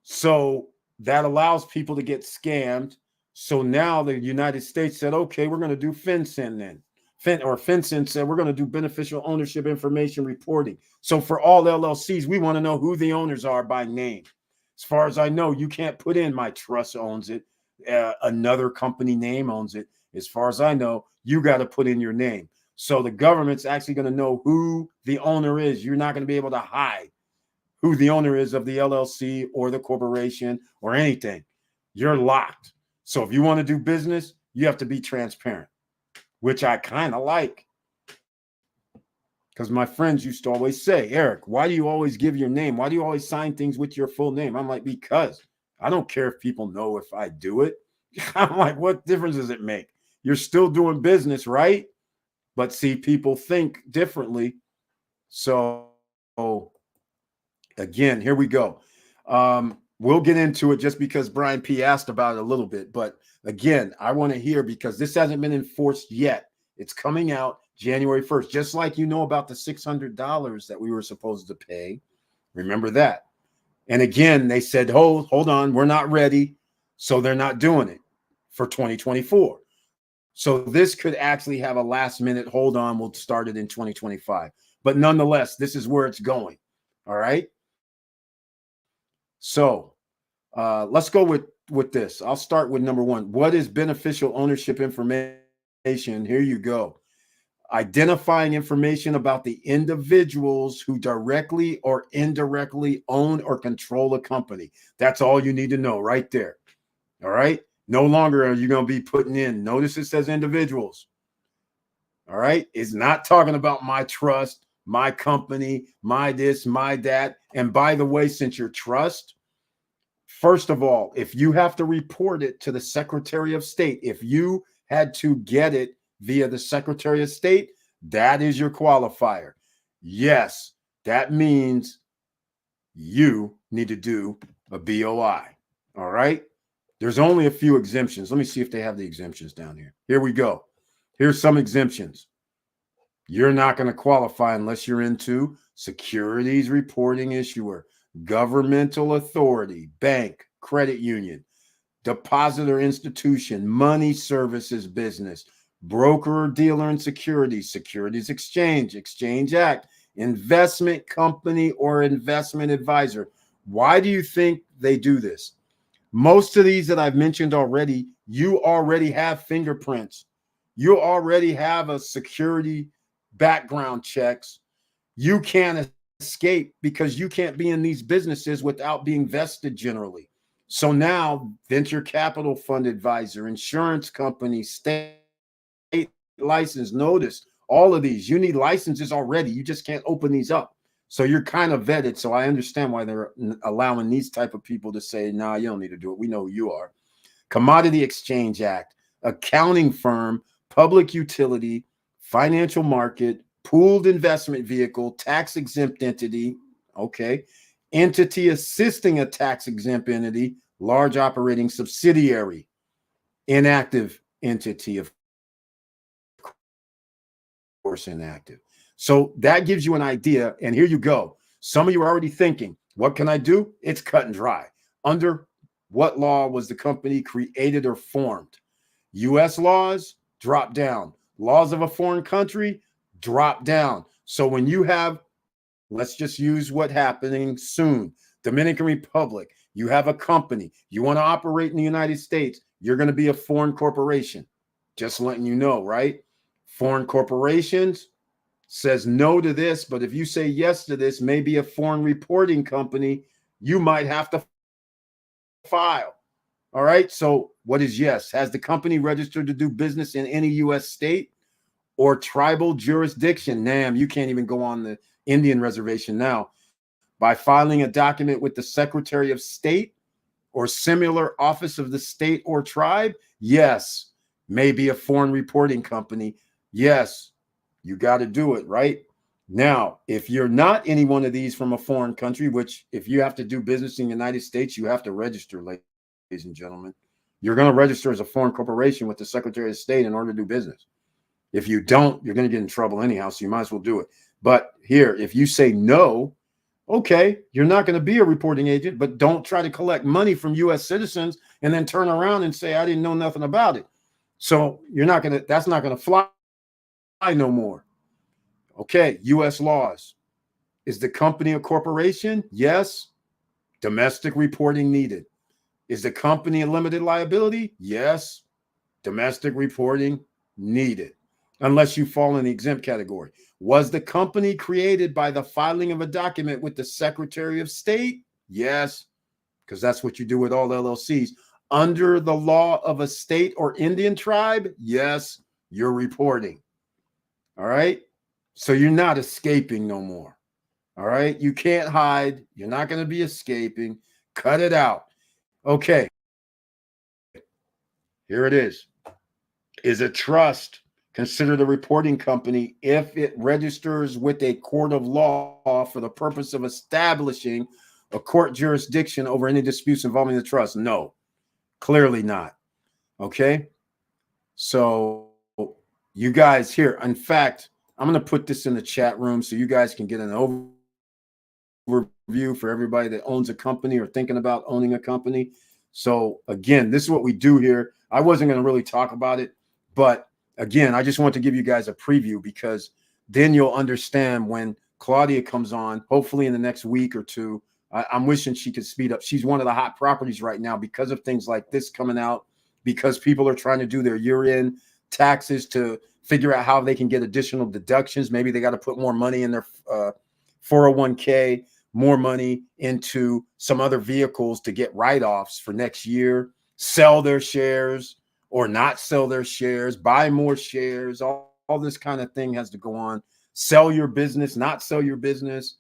[SPEAKER 1] So that allows people to get scammed. So now the United States said, okay, we're going to do FinCEN then. FinCEN said, we're going to do beneficial ownership information reporting. So for all LLCs, we want to know who the owners are by name. As far as I know, you can't put in my trust owns it. Another company name owns it. As far as I know, you got to put in your name. So the government's actually going to know who the owner is. You're not going to be able to hide who the owner is of the LLC or the corporation or anything. You're locked. So if you want to do business, you have to be transparent, which I kind of like. Because my friends used to always say, Eric, why do you always give your name? Why do you always sign things with your full name? I'm like, because I don't care if people know if I do it. I'm like, what difference does it make? You're still doing business, right? But see, people think differently. So again, here we go. We'll get into it just because Brian P. asked about it a little bit. But again, I want to hear, because this hasn't been enforced yet. It's coming out January 1st, just like you know about the $600 that we were supposed to pay. Remember that. And again, they said, hold on, we're not ready. So they're not doing it for 2024. So this could actually have a last minute hold on. We'll start it in 2025. But nonetheless, this is where it's going. All right. So let's go with this. I'll start with number one. What is beneficial ownership information? Here you go. Identifying information about the individuals who directly or indirectly own or control a company. That's all you need to know right there. All right. No longer are you going to be putting in. Notice it says individuals. All right. It's not talking about my trust, my company, my this, my that. And by the way, since your trust, first of all, if you have to report it to the Secretary of State, if you had to get it via the Secretary of State, that is your qualifier. Yes, that means you need to do a BOI. All right. There's only a few exemptions. Let me see if they have the exemptions down here. Here we go. Here's some exemptions. You're not going to qualify unless you're into securities reporting issuer, governmental authority, bank, credit union, depositor institution, money services business, broker or dealer in securities, securities exchange, exchange act, investment company or investment advisor. Why do you think they do this? Most of these that I've mentioned already, you already have fingerprints. You already have a security background checks. You can't escape because you can't be in these businesses without being vested generally. So now venture capital fund advisor, insurance company, state license, notice all of these, you need licenses already. You just can't open these up. So you're kind of vetted. So I understand why they're allowing these type of people to say, nah, you don't need to do it. We know who you are. Commodity Exchange Act, accounting firm, public utility, financial market, pooled investment vehicle, tax exempt entity. Okay. Entity assisting a tax exempt entity, large operating subsidiary, inactive entity, of course, inactive. So that gives you an idea. And here you go. Some of you are already thinking, what can I do? It's cut and dry. Under what law was the company created or formed? US laws, drop down. Laws of a foreign country, drop down. So when you have, let's just use what happening soon, Dominican Republic, you have a company, you want to operate in the United States, you're going to be a foreign corporation. Just letting you know, right? Foreign corporations says no to this, but if you say yes to this, maybe a foreign reporting company, you might have to file. All right. So what is yes? Has the company registered to do business in any U.S. state or tribal jurisdiction? NAM, you can't even go on the Indian reservation now. By filing a document with the Secretary of State or similar office of the state or tribe? Yes. Maybe a foreign reporting company? Yes. You got to do it, right? Now, if you're not any one of these from a foreign country, which if you have to do business in the United States, you have to register, ladies and gentlemen. You're going to register as a foreign corporation with the Secretary of State in order to do business. If you don't, you're going to get in trouble anyhow, so you might as well do it. But here, if you say no, okay, you're not going to be a reporting agent, but don't try to collect money from U.S. citizens and then turn around and say, I didn't know nothing about it. So you're not going to, that's not going to fly no more. Okay, U.S. laws. Is the company a corporation? Yes. Domestic reporting needed. Is the company a limited liability? Yes. Domestic reporting needed, unless you fall in the exempt category. Was the company created by the filing of a document with the Secretary of State? Yes, because that's what you do with all LLCs. Under the law of a state or Indian tribe? Yes, you're reporting. All right. So you're not escaping no more. All right. You can't hide. You're not going to be escaping. Cut it out. Okay. Here it is. Is a trust considered a reporting company if it registers with a court of law for the purpose of establishing a court jurisdiction over any disputes involving the trust? No, clearly not. Okay. So you guys here, in fact, I'm going to put this in the chat room so you guys can get an overview for everybody that owns a company or thinking about owning a company. So again, this is what we do here. I wasn't going to really talk about it, But again, I just want to give you guys a preview, because then you'll understand when Claudia comes on, hopefully in the next week or two. I'm wishing she could speed up. She's one of the hot properties right now because of things like this coming out, because people are trying to do their year-end taxes to figure out how they can get additional deductions. Maybe they got to put more money in their 401k, more money into some other vehicles to get write-offs for next year, sell their shares or not sell their shares, buy more shares. All this kind of thing has to go on. Sell your business, not sell your business,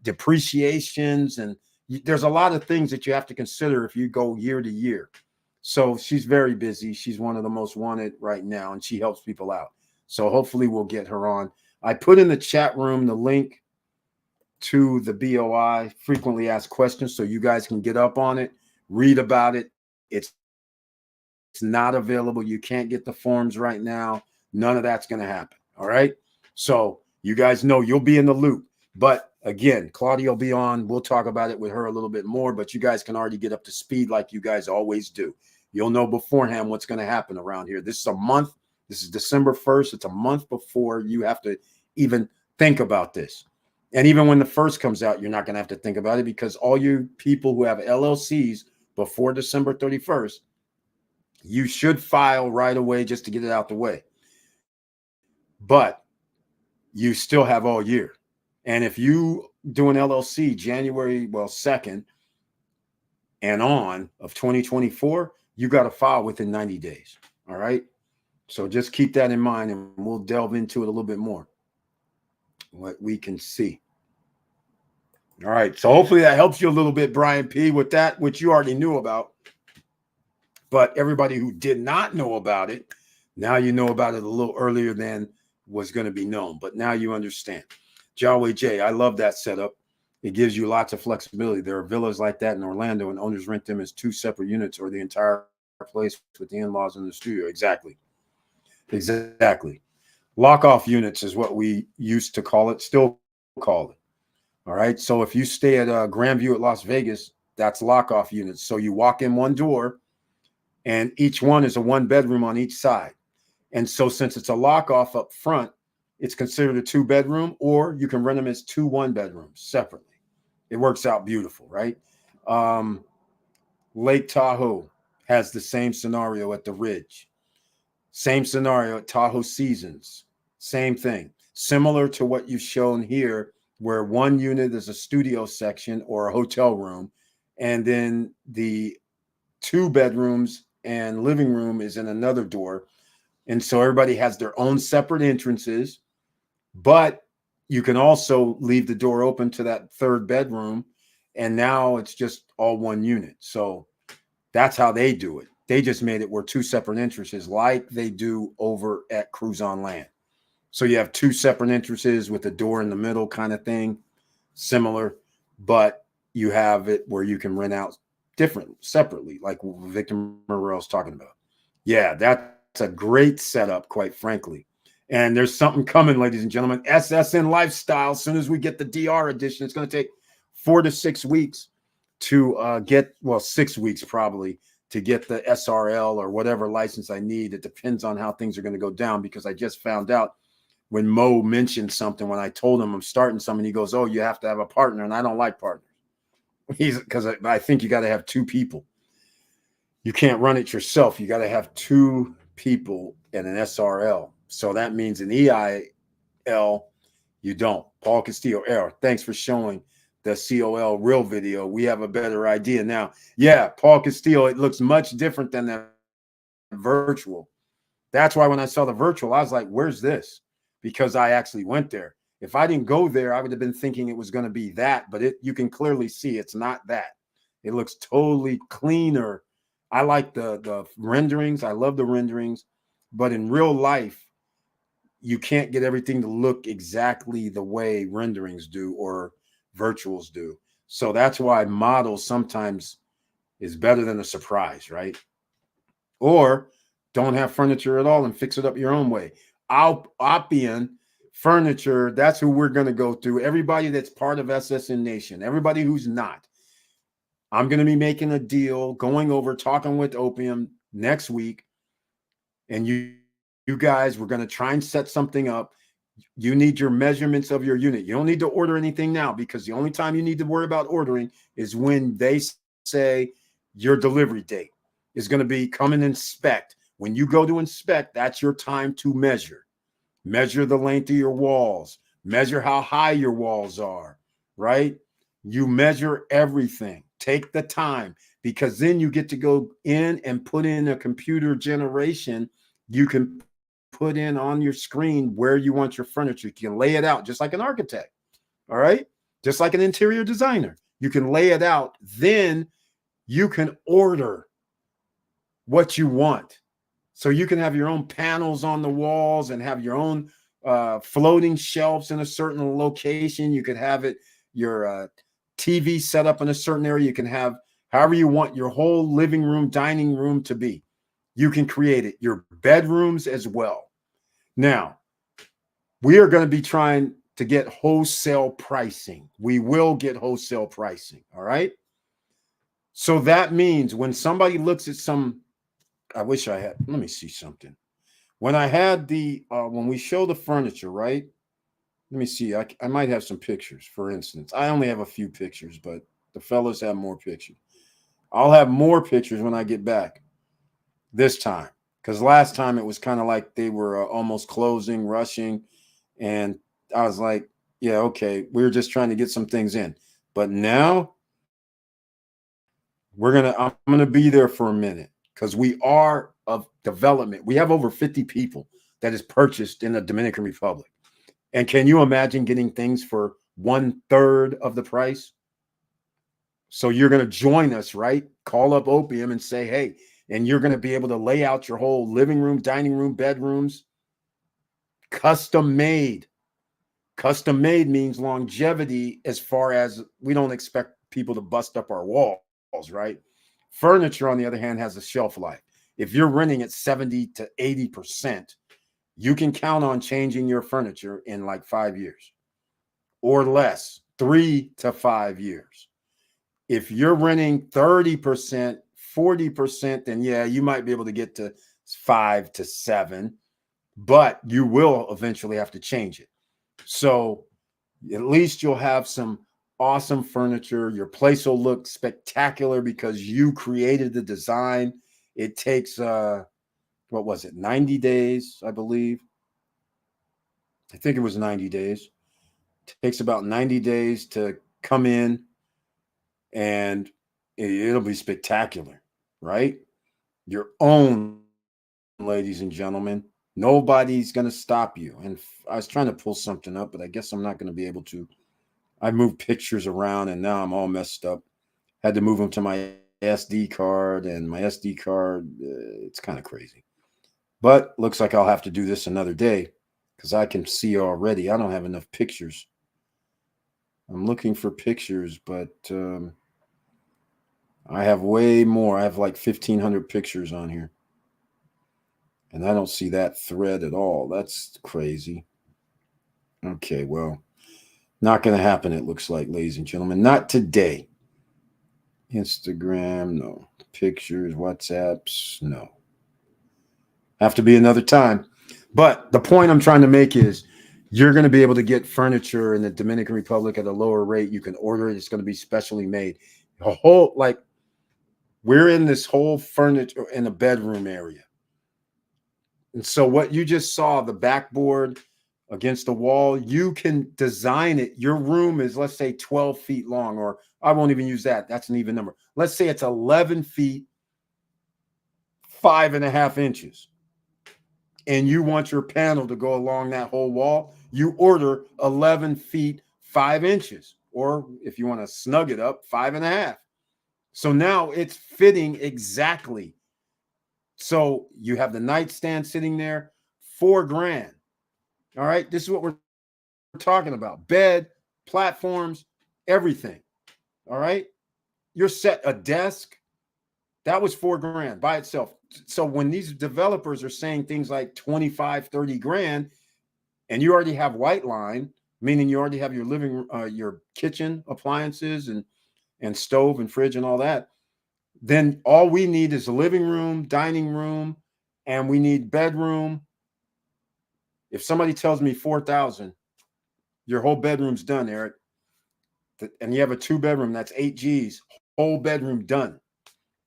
[SPEAKER 1] depreciations. And there's a lot of things that you have to consider if you go year to year. So she's very busy. She's one of the most wanted right now, and she helps people out. So hopefully we'll get her on. I put in the chat room the link to the BOI, frequently asked questions, so you guys can get up on it, read about it. It's not available. You can't get the forms right now. None of that's going to happen. All right. So you guys know you'll be in the loop. But again, Claudia will be on. We'll talk about it with her a little bit more, but you guys can already get up to speed like you guys always do. You'll know beforehand what's going to happen around here. This is a month. This is December 1st. It's a month before you have to even think about this. And even when the first comes out, you're not going to have to think about it, because all you people who have LLCs before December 31st, you should file right away just to get it out the way. But you still have all year. And if you do an LLC January 2nd and on of 2024, you got to file within 90 days. All right. So just keep that in mind, and we'll delve into it a little bit more, what we can see. All right. So hopefully that helps you a little bit, Brian P., with that, which you already knew about. But everybody who did not know about it, now you know about it a little earlier than was going to be known. But now you understand. Jawway J, I love that setup. It gives you lots of flexibility. There are villas like that in Orlando, and owners rent them as two separate units or the entire place with the in-laws in the studio. Exactly. Lock-off units is what we used to call it, still call it. All right. So if you stay at Grand View at Las Vegas, that's lock-off units. So you walk in one door, and each one is a one bedroom on each side. And so since it's a lock-off up front, it's considered a 2-bedroom, or you can rent them as 2 1-bedrooms separately. It works out beautiful, right? Lake Tahoe has the same scenario at the Ridge. Same scenario at Tahoe Seasons. Same thing. Similar to what you've shown here, where one unit is a studio section or a hotel room, and then the 2 bedrooms and living room is in another door. And so everybody has their own separate entrances, but you can also leave the door open to that 3rd bedroom, and now it's just all one unit. So that's how they do it. They just made it where 2 separate entrances, like they do over at Cruise on Land. So you have 2 separate entrances with a door in the middle kind of thing, similar, but you have it where you can rent out different, separately, like Victor Morell's talking about. Yeah, that's a great setup, quite frankly. And there's something coming, ladies and gentlemen. SSN Lifestyle. As soon as we get the DR edition, it's going to take 4 to 6 weeks to get, 6 weeks probably, to get the SRL or whatever license I need. It depends on how things are going to go down, because I just found out when Mo mentioned something, when I told him I'm starting something, he goes, "Oh, you have to have a partner." And I don't like partners. Because I think you got to have 2 people. You can't run it yourself. You got to have 2 people and an SRL. So that means an EIL, you don't. Paul Castillo, error. Thanks for showing the COL real video. We have a better idea now. Yeah, Paul Castillo, it looks much different than that virtual. That's why when I saw the virtual, I was like, where's this? Because I actually went there. If I didn't go there, I would have been thinking it was going to be that, but you can clearly see it's not that. It looks totally cleaner. I like the renderings. I love the renderings, but in real life, you can't get everything to look exactly the way renderings do or virtuals do. So that's why models sometimes is better than a surprise, right? Or don't have furniture at all and fix it up your own way. Oppian Furniture, that's who we're going to go through. Everybody that's part of SSN Nation, everybody who's not. I'm going to be making a deal, going over, talking with Opium next week, and you you guys, we're going to try and set something up. You need your measurements of your unit. You don't need to order anything now, because the only time you need to worry about ordering is when they say your delivery date is going to be come and inspect. When you go to inspect, that's your time to measure. Measure the length of your walls, measure how high your walls are, right? You measure everything. Take the time, because then you get to go in and put in a computer generation. You can put in on your screen where you want your furniture. You can lay it out just like an architect, all right? Just like an interior designer. You can lay it out. Then you can order what you want. So you can have your own panels on the walls and have your own floating shelves in a certain location. You could have it, your TV set up in a certain area. You can have however you want your whole living room, dining room to be. You can create it, your bedrooms as well. Now, we are going to be trying to get wholesale pricing. We will get wholesale pricing. All right. So that means when somebody looks at some, I wish I had, let me see something. When I had the, when we show the furniture, right? Let me see. I might have some pictures, for instance. I only have a few pictures, but the fellas have more pictures. I'll have more pictures when I get back this time, because last time it was kind of like they were almost closing, rushing. And I was like, yeah, okay, we were just trying to get some things in. But now I'm gonna be there for a minute, because we are of development. We have over 50 people that is purchased in the Dominican Republic. And can you imagine getting things for 1/3 of the price? So you're going to join us, right? Call up Opium and say, hey, and you're going to be able to lay out your whole living room, dining room, bedrooms, custom made. Custom made means longevity, as far as we don't expect people to bust up our walls, right? Furniture, on the other hand, has a shelf life. If you're renting at 70 to 80%, you can count on changing your furniture in like 5 years or less, 3 to 5 years. If you're renting 30%, 40%, then yeah, you might be able to get to 5 to 7, but you will eventually have to change it. So at least you'll have some awesome furniture. Your place will look spectacular because you created the design. It takes what was it, 90 days, I believe. I think it was 90 days. It takes about 90 days to come in, and it'll be spectacular, right? Your own, ladies and gentlemen. Nobody's going to stop you. And I was trying to pull something up, but I guess I'm not going to be able to. I moved pictures around and now I'm all messed up. Had to move them to my SD card, and my SD card, it's kind of crazy. But looks like I'll have to do this another day, because I can see already I don't have enough pictures. I'm looking for pictures, but I have way more. I have like 1,500 pictures on here. And I don't see that thread at all. That's crazy. Okay, well, not going to happen, it looks like, ladies and gentlemen. Not today. Instagram, no. Pictures, WhatsApps, no. Have to be another time. But the point I'm trying to make is you're going to be able to get furniture in the Dominican Republic at a lower rate. You can order it. It's going to be specially made. A whole, like, we're in this whole furniture in a bedroom area. And so what you just saw, the backboard against the wall, you can design it. Your room is, let's say, 12 feet long, or I won't even use that. That's an even number. Let's say it's 11 feet, 5.5 inches. And you want your panel to go along that whole wall. You order 11 feet, 5 inches. Or if you want to snug it up, 5.5. So now it's fitting exactly. So you have the nightstand sitting there, $4,000. All right. This is what we're talking about. Bed, platforms, everything. All right. You're set. A desk, that was $4,000 by itself. So when these developers are saying things like 25, 30 grand, and you already have white line, meaning you already have your your kitchen appliances and stove and fridge and all that, then all we need is a living room, dining room, and we need bedroom If somebody tells me 4,000, your whole bedroom's done, Eric, and you have a 2-bedroom, that's 8 G's, whole bedroom done.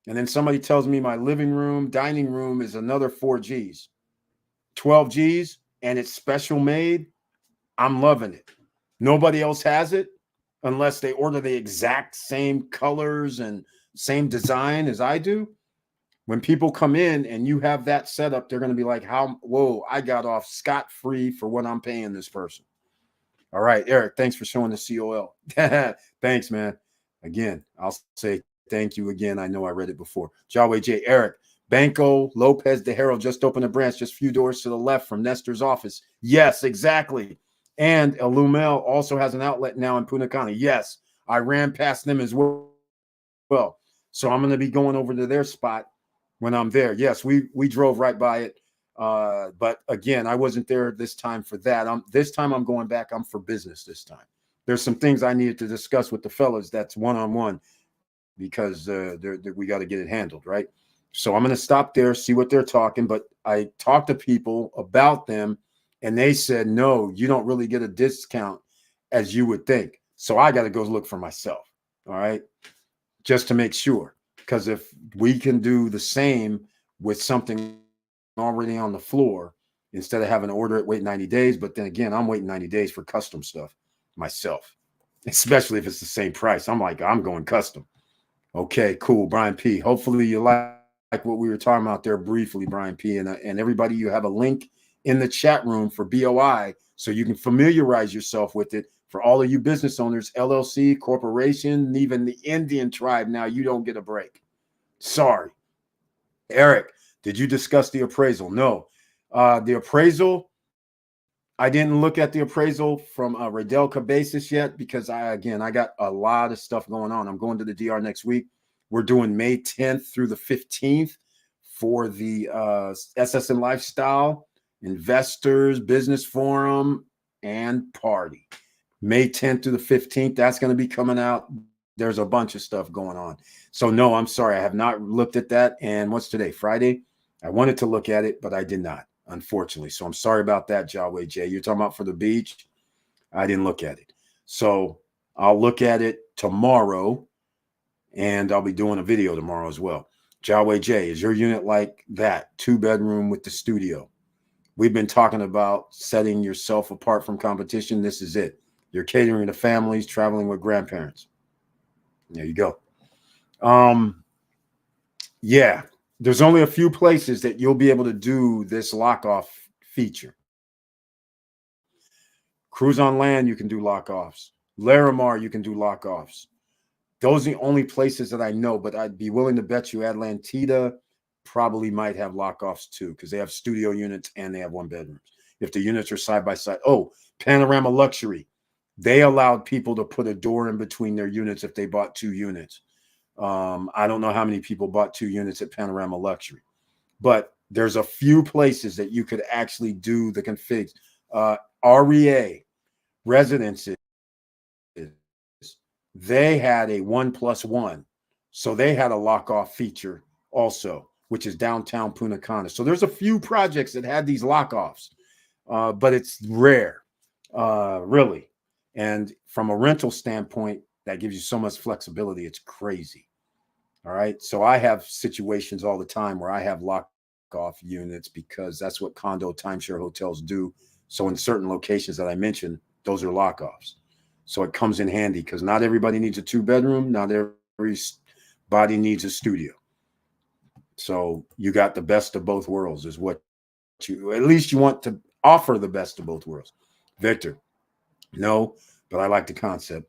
[SPEAKER 1] And then somebody tells me my living room, dining room is another 4 G's, 12 G's, and it's special made, I'm loving it. Nobody else has it unless they order the exact same colors and same design as I do. When people come in and you have that setup, they're going to be like, "How? Whoa, I got off scot-free for what I'm paying this person." All right, Eric, thanks for showing the COL. Thanks, man. Again, I'll say thank you again. I know I read it before. Yahweh J. Eric, Banco Lopez de Haro just opened a branch just a few doors to the left from Nestor's office. Yes, exactly. And Illumel also has an outlet now in Punta Cana. Yes, I ran past them as well. So I'm going to be going over to their spot when I'm there. Yes, we drove right by it. But again, I wasn't there this time for that. This time I'm going back. I'm for business this time. There's some things I needed to discuss with the fellas. That's one-on-one because we got to get it handled, right? So I'm going to stop there, see what they're talking. But I talked to people about them, and they said, no, you don't really get a discount as you would think. So I got to go look for myself, all right, just to make sure. Because if we can do the same with something already on the floor, instead of having to order it, wait 90 days. But then again, I'm waiting 90 days for custom stuff myself, especially if it's the same price. I'm like, I'm going custom. Okay, cool. Brian P. Hopefully you like what we were talking about there briefly, Brian P. And everybody, you have a link in the chat room for BOI so you can familiarize yourself with it. For all of you business owners, LLC, corporation, even the Indian tribe, now you don't get a break. Sorry. Eric, did you discuss the appraisal? No. The appraisal, I didn't look at the appraisal from a Radelka basis yet because I got a lot of stuff going on. I'm going to the DR next week. We're doing May 10th through the 15th for the SSN Lifestyle Investors Business Forum and Party. May 10th through the 15th, that's going to be coming out. There's a bunch of stuff going on. So no, I'm sorry. I have not looked at that. And what's today? Friday? I wanted to look at it, but I did not, unfortunately. So I'm sorry about that, Yahweh J. You're talking about for the beach? I didn't look at it. So I'll look at it tomorrow, and I'll be doing a video tomorrow as well. Yahweh J, is your unit like that? 2-bedroom with the studio. We've been talking about setting yourself apart from competition. This is it. You're catering to families, traveling with grandparents. There you go. Yeah, there's only a few places that you'll be able to do this lock-off feature. Cruise on Land, you can do lock-offs. Larimar, you can do lock-offs. Those are the only places that I know, but I'd be willing to bet you Atlantida probably might have lock-offs too, because they have studio units and they have 1-bedrooms. If the units are side by side. Oh, Panorama Luxury. They allowed people to put a door in between their units if they bought 2 units. I don't know how many people bought 2 units at Panorama Luxury, but there's a few places that you could actually do the configs. REA Residences, they had a 1+1. So they had a lock-off feature also, which is downtown Punta Cana. So there's a few projects that had these lock-offs, but it's rare, really. And from a rental standpoint, that gives you so much flexibility. It's crazy. All right. So I have situations all the time where I have lock-off units because that's what condo timeshare hotels do. So in certain locations that I mentioned, those are lock-offs. So it comes in handy because not everybody needs a 2-bedroom. Not everybody needs a studio. So you got the best of both worlds is what at least you want to offer the best of both worlds. Victor, no, but I like the concept.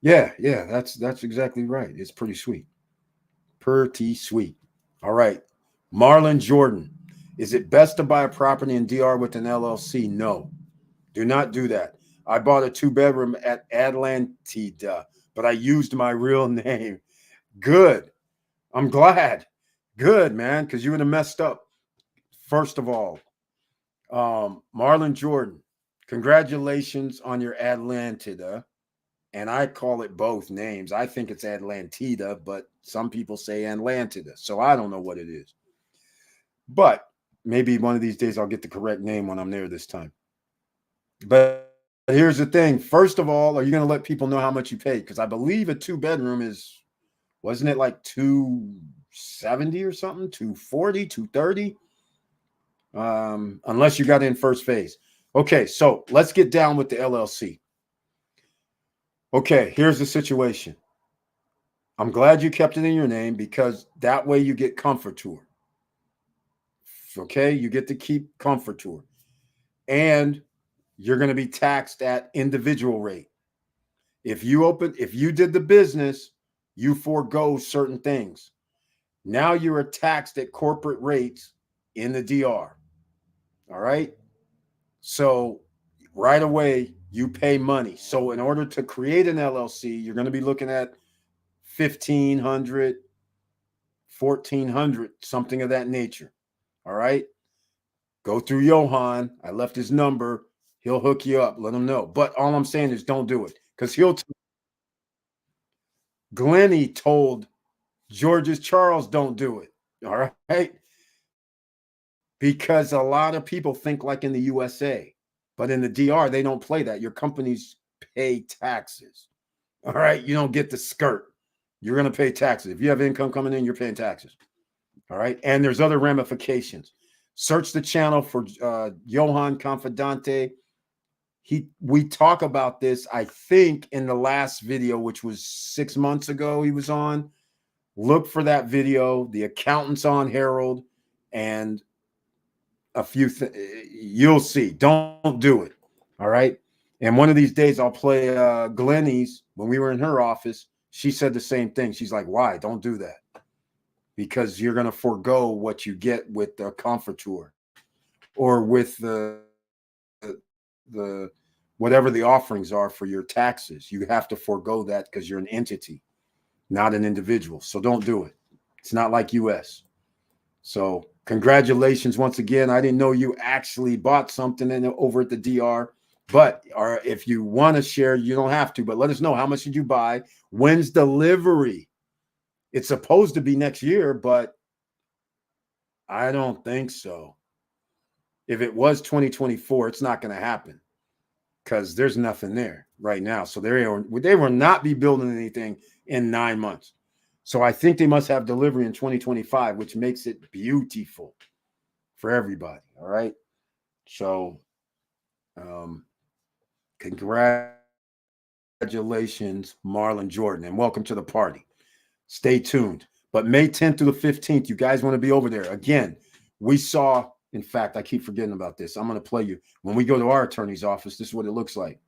[SPEAKER 1] Yeah, that's exactly right. It's pretty sweet. Pretty sweet. All right. Marlon Jordan. Is it best to buy a property in DR with an LLC? No. Do not do that. I bought a 2-bedroom at Atlantida, but I used my real name. Good. I'm glad. Good, man, because you would have messed up. First of all, Marlon Jordan, congratulations on your Atlantida. And I call it both names. I think it's Atlantida, but some people say Atlantida. So I don't know what it is. But maybe one of these days I'll get the correct name when I'm there this time. But here's the thing. First of all, are you going to let people know how much you paid? Because I believe a 2-bedroom is, wasn't it like 270 or something? 240, 230? Unless you got in first phase. Okay, so let's get down with the LLC. Okay, here's the situation. I'm glad you kept it in your name because that way you get Comfort Tour. Okay, you get to keep Comfort Tour. And you're going to be taxed at individual rate. If you did the business, you forego certain things. Now you are taxed at corporate rates in the DR. All right. So right away, you pay money. So in order to create an LLC, you're going to be looking at 1,500, 1,400, something of that nature. All right. Go through Johan. I left his number. He'll hook you up. Let him know. But all I'm saying is don't do it because Glennie told George's Charles don't do it. All right. Because a lot of people think like in the USA, but in the DR, they don't play that. Your companies pay taxes. All right. You don't get the skirt. You're going to pay taxes. If you have income coming in, you're paying taxes. All right. And there's other ramifications. Search the channel for Johan Confidante. We talk about this, I think, in the last video, which was 6 months ago he was on. Look for that video. The accountant's on Harold, and a few you'll see. Don't do it. All right. And one of these days I'll play Glennie's. When we were in her office, she said the same thing. She's like, why? Don't do that. Because you're going to forego what you get with the Comfort Tour or with the whatever the offerings are for your taxes. You have to forego that because you're an entity, not an individual. So don't do it. It's not like US. So congratulations once again. I didn't know you actually bought something over at the DR, but if you want to share, you don't have to, but let us know, how much did you buy? When's delivery? It's supposed to be next year, but I don't think so. If it was 2024, it's not going to happen because there's nothing there right now. So they will not be building anything in 9 months. So I think they must have delivery in 2025, which makes it beautiful for everybody. All right. So congratulations, Marlon Jordan, and welcome to the party. Stay tuned. But May 10th through the 15th, you guys want to be over there. Again, we saw, in fact, I keep forgetting about this. I'm going to play you. When we go to our attorney's office, this is what it looks like.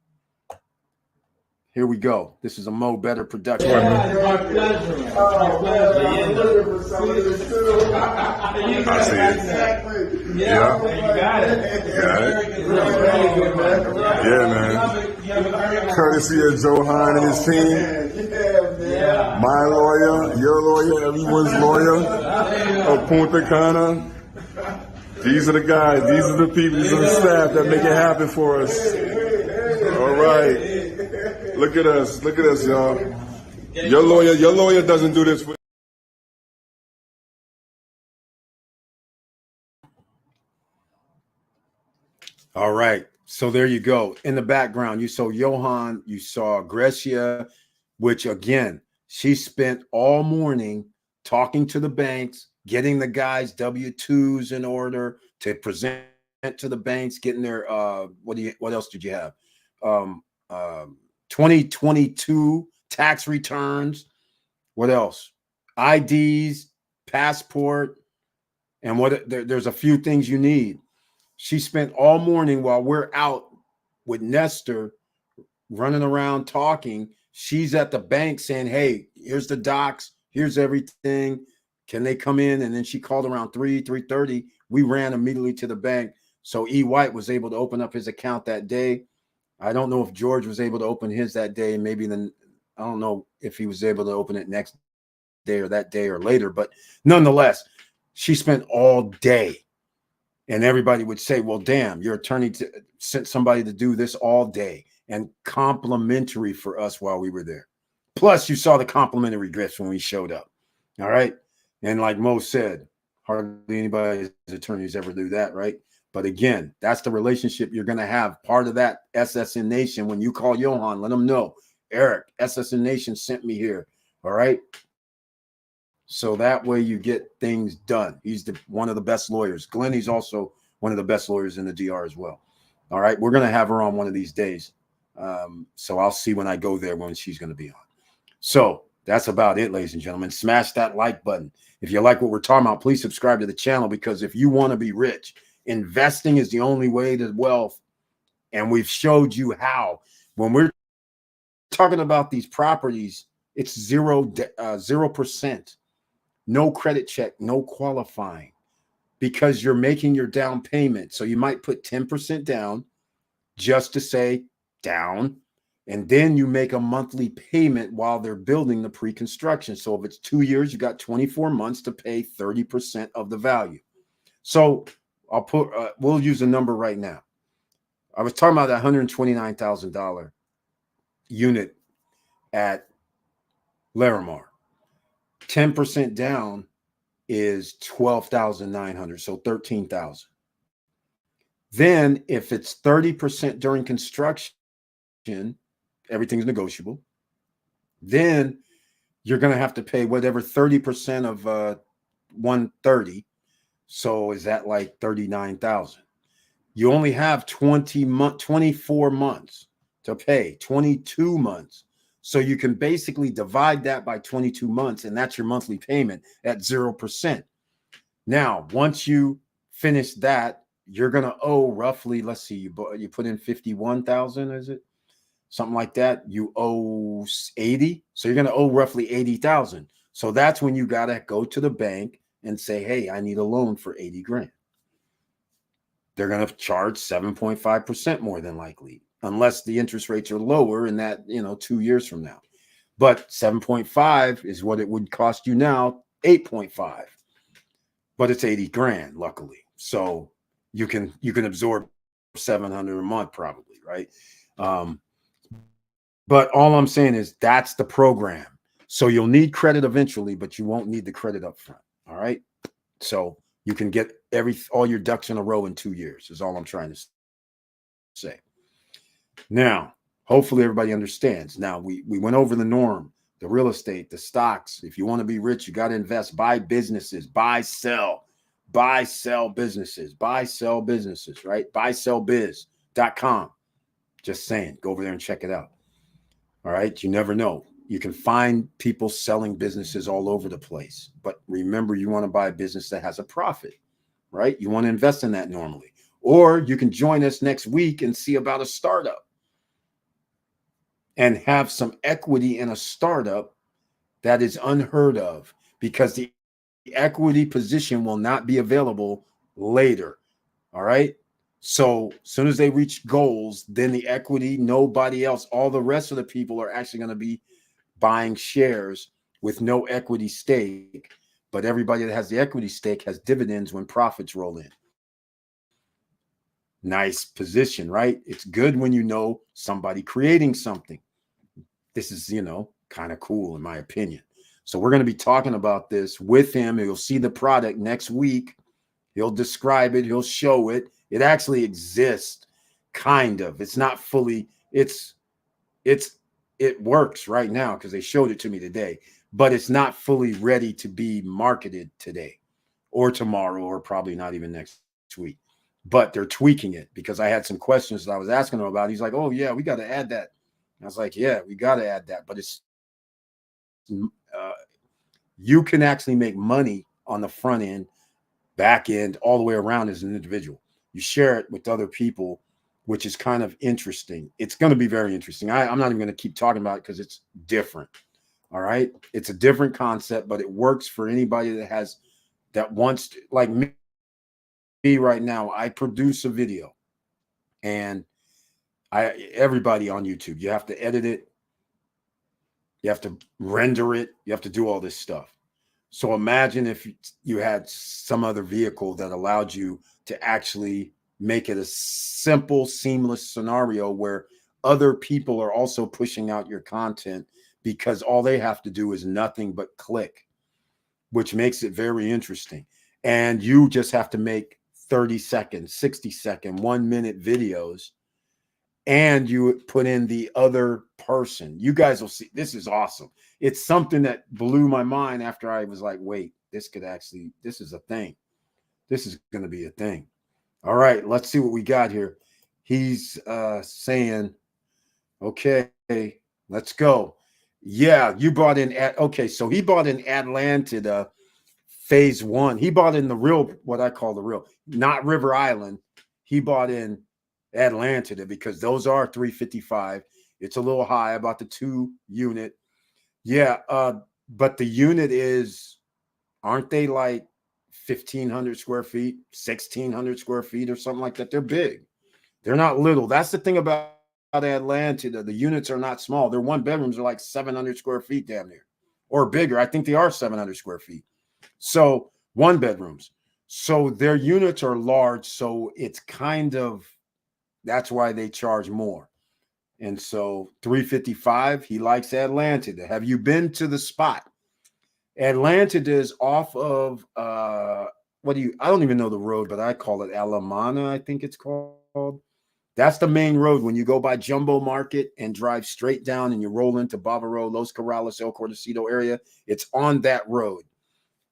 [SPEAKER 1] Here we go. This is a Mo Better production.
[SPEAKER 4] I see it. Yeah. Yeah, man. Courtesy of Johan and his team. My lawyer, your lawyer, everyone's lawyer of Punta Cana. These are the guys, these are the people, these are the staff that make it happen for us. All right. Look at us, y'all. Your lawyer doesn't do this with.
[SPEAKER 1] All right. So there you go. In the background, you saw Johan, you saw Grecia, which again, she spent all morning talking to the banks, getting the guys' W-2s in order to present to the banks, getting their what else did you have? 2022 tax returns. What else? IDs, passport, and there's a few things you need. She spent all morning while we're out with Nestor running around talking. She's at the bank saying, hey, here's the docs. Here's everything. Can they come in? And then she called around 3:30. We ran immediately to the bank. So E. White was able to open up his account that day. I don't know if George was able to open his that day. Maybe then I don't know if he was able to open it next day or that day or later. But nonetheless, she spent all day. And everybody would say, well, damn, your attorney sent somebody to do this all day and complimentary for us while we were there. Plus, you saw the complimentary gifts when we showed up. All right. And like Mo said, Hardly anybody's attorneys ever do that, right? But again, that's the relationship you're going to have. Part of that SSN Nation, when you call Johan, let them know, Eric, SSN Nation sent me here. All right. So that way you get things done. He's one of the best lawyers. Glenn, he's also one of the best lawyers in the DR as well. All right. We're going to have her on one of these days. So I'll see when I go there when she's going to be on. So that's about it, ladies and gentlemen. Smash that like button. If you like what we're talking about, please subscribe to the channel, because if you want to be rich, investing is the only way to wealth. And we've showed you how. When we're talking about these properties, it's 0%. No credit check, no qualifying, because you're making your down payment. So you might put 10% down just to say down, and then you make a monthly payment while they're building the pre-construction. So if it's 2 years, you got 24 months to pay 30% of the value. So we'll use a number right now. I was talking about that $129,000 unit at Larimar. 10% down is $12,900, so $13,000. Then if it's 30% during construction, everything's negotiable. Then you're going to have to pay whatever 30% of 130. So is that like 39,000? You only have 24 months to pay, 22 months. So you can basically divide that by 22 months, and that's your monthly payment at 0%. Now, once you finish that, you're going to owe roughly, let's see, you put in 51,000, is it? Something like that. You owe 80. So you're going to owe roughly 80,000. So that's when you got to go to the bank and say, hey, I need a loan for 80 grand. They're going to charge 7.5% more than likely, unless the interest rates are lower in that, 2 years from now. But 7.5 is what it would cost you now, 8.5. But it's 80 grand, luckily. So you can absorb 700 a month probably, right? But all I'm saying is that's the program. So you'll need credit eventually, but you won't need the credit up front. All right. So you can get all your ducks in a row in 2 years is all I'm trying to say. Now, hopefully everybody understands. Now we went over the norm, the real estate, the stocks. If you want to be rich, you got to invest, buy businesses, buy, sell businesses, right? Buysellbiz.com. Just saying, go over there and check it out. All right. You never know. You can find people selling businesses all over the place. But remember, you want to buy a business that has a profit, right? You want to invest in that normally. Or you can join us next week and see about a startup and have some equity in a startup that is unheard of, because the equity position will not be available later. All right. So as soon as they reach goals, then the equity, nobody else, all the rest of the people are actually going to be buying shares with no equity stake. But everybody that has the equity stake has dividends when profits roll in. Nice position, right? It's good when you know somebody creating something. This is, kind of cool in my opinion. So we're going to be talking about this with him. You'll see the product next week. He'll describe it. He'll show it. It actually exists, kind of. It's not fully, it works right now because they showed it to me today, but it's not fully ready to be marketed today or tomorrow, or probably not even next week. But they're tweaking it, because I had some questions that I was asking him about. He's like, oh yeah, we got to add that. I was like, yeah, we got to add that. But it's, you can actually make money on the front end, back end, all the way around as an individual. You share it with other people, which is kind of interesting. It's going to be very interesting. I'm not even going to keep talking about it because it's different. All right. It's a different concept, but it works for anybody that wants to, like me right now. I produce a video, and everybody on YouTube, you have to edit it. You have to render it. You have to do all this stuff. So imagine if you had some other vehicle that allowed you to actually make it a simple, seamless scenario where other people are also pushing out your content, because all they have to do is nothing but click, which makes it very interesting. and you just have to make 30-second, 60-second, 1-minute videos, and you put in the other person. You guys will see. This is awesome. It's something that blew my mind after I was like, wait, this is a thing. This is going to be a thing. All right, let's see what we got here. He's saying, okay, let's go. Yeah, you bought in okay, so he bought in Atlanta phase 1. He bought in the real, what I call the real, not River Island. He bought in Atlanta because those are 355. It's a little high, about the 2 unit. Yeah, but the unit is, aren't they like 1,500 square feet, 1,600 square feet or something like that? They're big. They're not little. That's the thing about Atlanta. The units are not small. Their 1-bedrooms are like 700 square feet damn near, or bigger. I think they are 700 square feet. So 1-bedrooms. So their units are large. So it's kind of, that's why they charge more. And so 355, he likes Atlanta. Have you been to the spot? Atlanta is off of I don't even know the road, but I call it Alamana, I think it's called. That's the main road when you go by Jumbo Market and drive straight down and you roll into Bavaro, Los Corrales, El Cordecito area. It's on that road.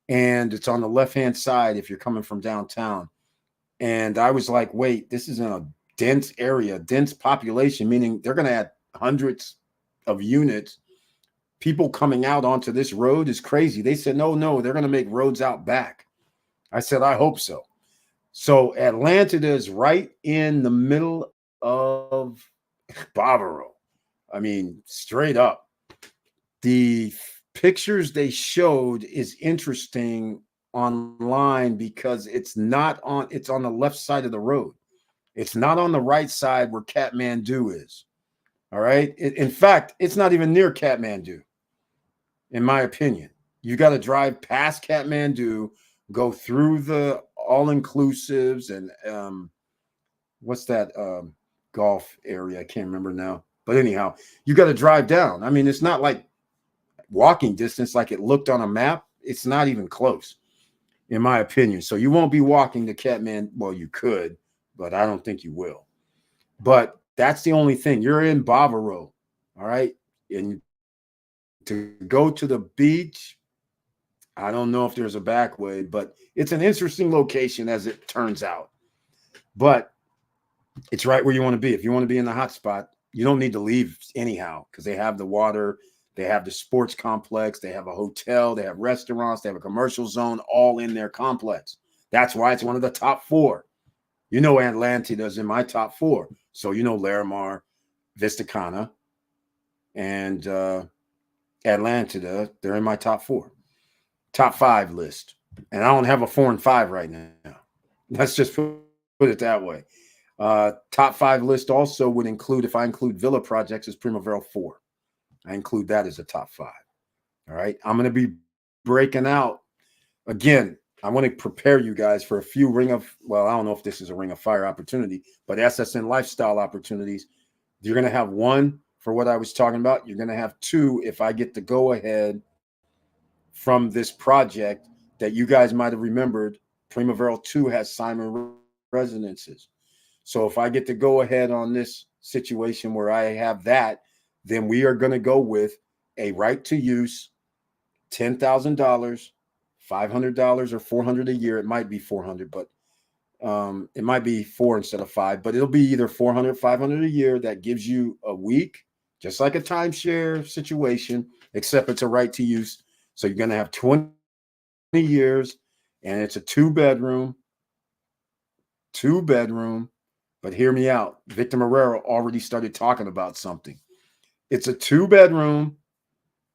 [SPEAKER 1] And it's on the left-hand side if you're coming from downtown. And I was like, wait, this is in a dense area, dense population, meaning they're going to add hundreds of units. People coming out onto this road is crazy. They said, no, they're going to make roads out back. I said, I hope so. So Atlanta is right in the middle of Bavaro. I mean, straight up. The pictures they showed is interesting online because it's on the left side of the road. It's not on the right side where Kathmandu is. All right. In fact, it's not even near Kathmandu, in my opinion. You got to drive past Kathmandu, go through the all-inclusives and what's that golf area? I can't remember now. But anyhow, you got to drive down. I mean, it's not like walking distance like it looked on a map. It's not even close, in my opinion. So you won't be walking to Kathmandu. Well, you could, but I don't think you will. But that's the only thing. You're in Bavaro, all right? And to go to the beach, I don't know if there's a back way, but it's an interesting location as it turns out. But it's right where you want to be. If you want to be in the hot spot, you don't need to leave anyhow because they have the water, they have the sports complex, they have a hotel, they have restaurants, they have a commercial zone all in their complex. That's why it's one of the top 4. You know, Atlantida's in my top 4. So, you know, Larimar, Vista Cana, and Atlantida, they're in my top 4. Top 5 list. And I don't have a 4 and 5 right now. Let's just put it that way. Top 5 list also would include, if I include Villa Projects, is Primavera 4. I include that as a top 5. All right. I'm going to be breaking out. Again, I want to prepare you guys for a few I don't know if this is a Ring of Fire opportunity, but SSN lifestyle opportunities. You're going to have 1 for what I was talking about. You're going to have 2 if I get the go ahead from this project that you guys might have remembered. Primavera 2 has Simon residences. So if I get to go ahead on this situation where I have that, then we are going to go with a right to use, $10,000, $500 or $400 a year. It might be 400, but it might be 4 instead of 5, but it'll be either 400, 500 a year. That gives you a week, just like a timeshare situation, except it's a right to use. So you're going to have 20 years and it's a 2-bedroom, but hear me out. Victor Marrero already started talking about something. It's a 2-bedroom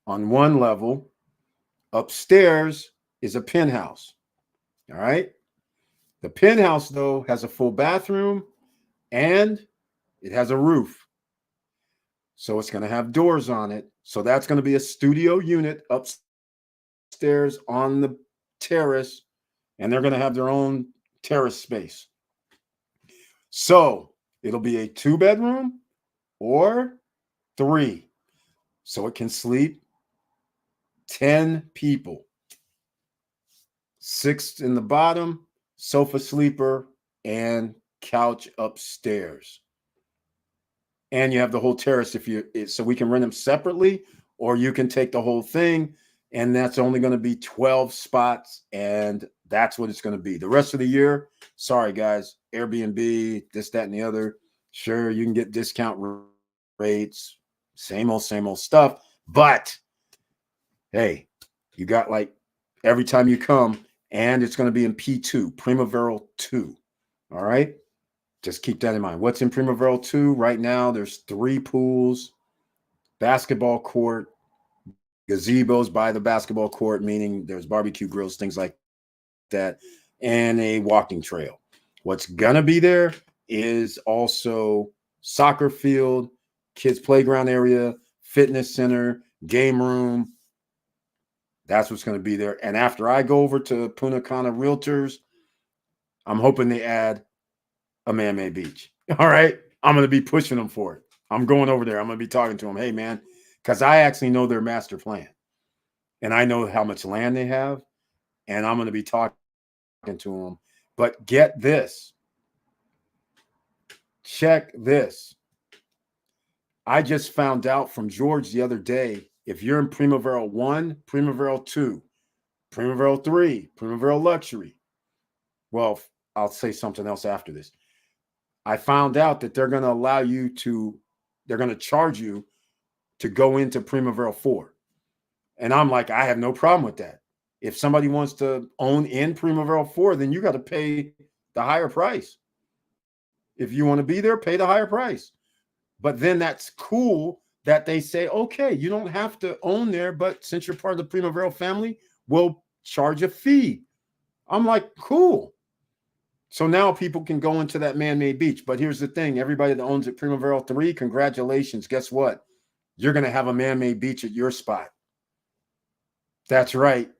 [SPEAKER 1] on 1 level. Upstairs is a penthouse. All right. The penthouse, though, has a full bathroom and it has a roof. So it's going to have doors on it. So that's going to be a studio unit upstairs on the terrace, and they're going to have their own terrace space. So it'll be a 2-bedroom or 3. So it can sleep 10 people. 6 in the bottom, sofa sleeper, and couch upstairs. And you have the whole terrace so we can rent them separately, or you can take the whole thing, and that's only going to be 12 spots, and that's what it's going to be. The rest of the year, sorry guys, Airbnb, this, that, and the other. Sure, you can get discount rates, same old stuff, but hey, you got like every time you come, and it's going to be in P2, Primavera 2. All right. Just keep that in mind. What's in Primavera 2 right now? There's 3 pools, basketball court, gazebos by the basketball court, meaning there's barbecue grills, things like that, and a walking trail. What's going to be there is also soccer field, kids playground area, fitness center, game room. That's what's going to be there. And after I go over to Punta Cana Realtors, I'm hoping they add a man-made beach. All right. I'm going to be pushing them for it. I'm going over there. I'm going to be talking to them. Hey, man, because I actually know their master plan. And I know how much land they have. And I'm going to be talking to them. But get this. Check this. I just found out from George the other day, if you're in Primavera 1, Primavera 2, Primavera 3, Primavera Luxury. Well, I'll say something else after this. I found out that they're going to allow you to, they're going to charge you to go into Primavera 4. And I'm like, I have no problem with that. If somebody wants to own in Primavera 4, then you got to pay the higher price. If you want to be there, pay the higher price. But then that's cool that they say, okay, you don't have to own there, but since you're part of the Primavera family, we'll charge a fee. I'm like, cool. So now people can go into that man-made beach. But here's the thing. Everybody that owns at Primavera 3, congratulations. Guess what? You're going to have a man-made beach at your spot. That's right.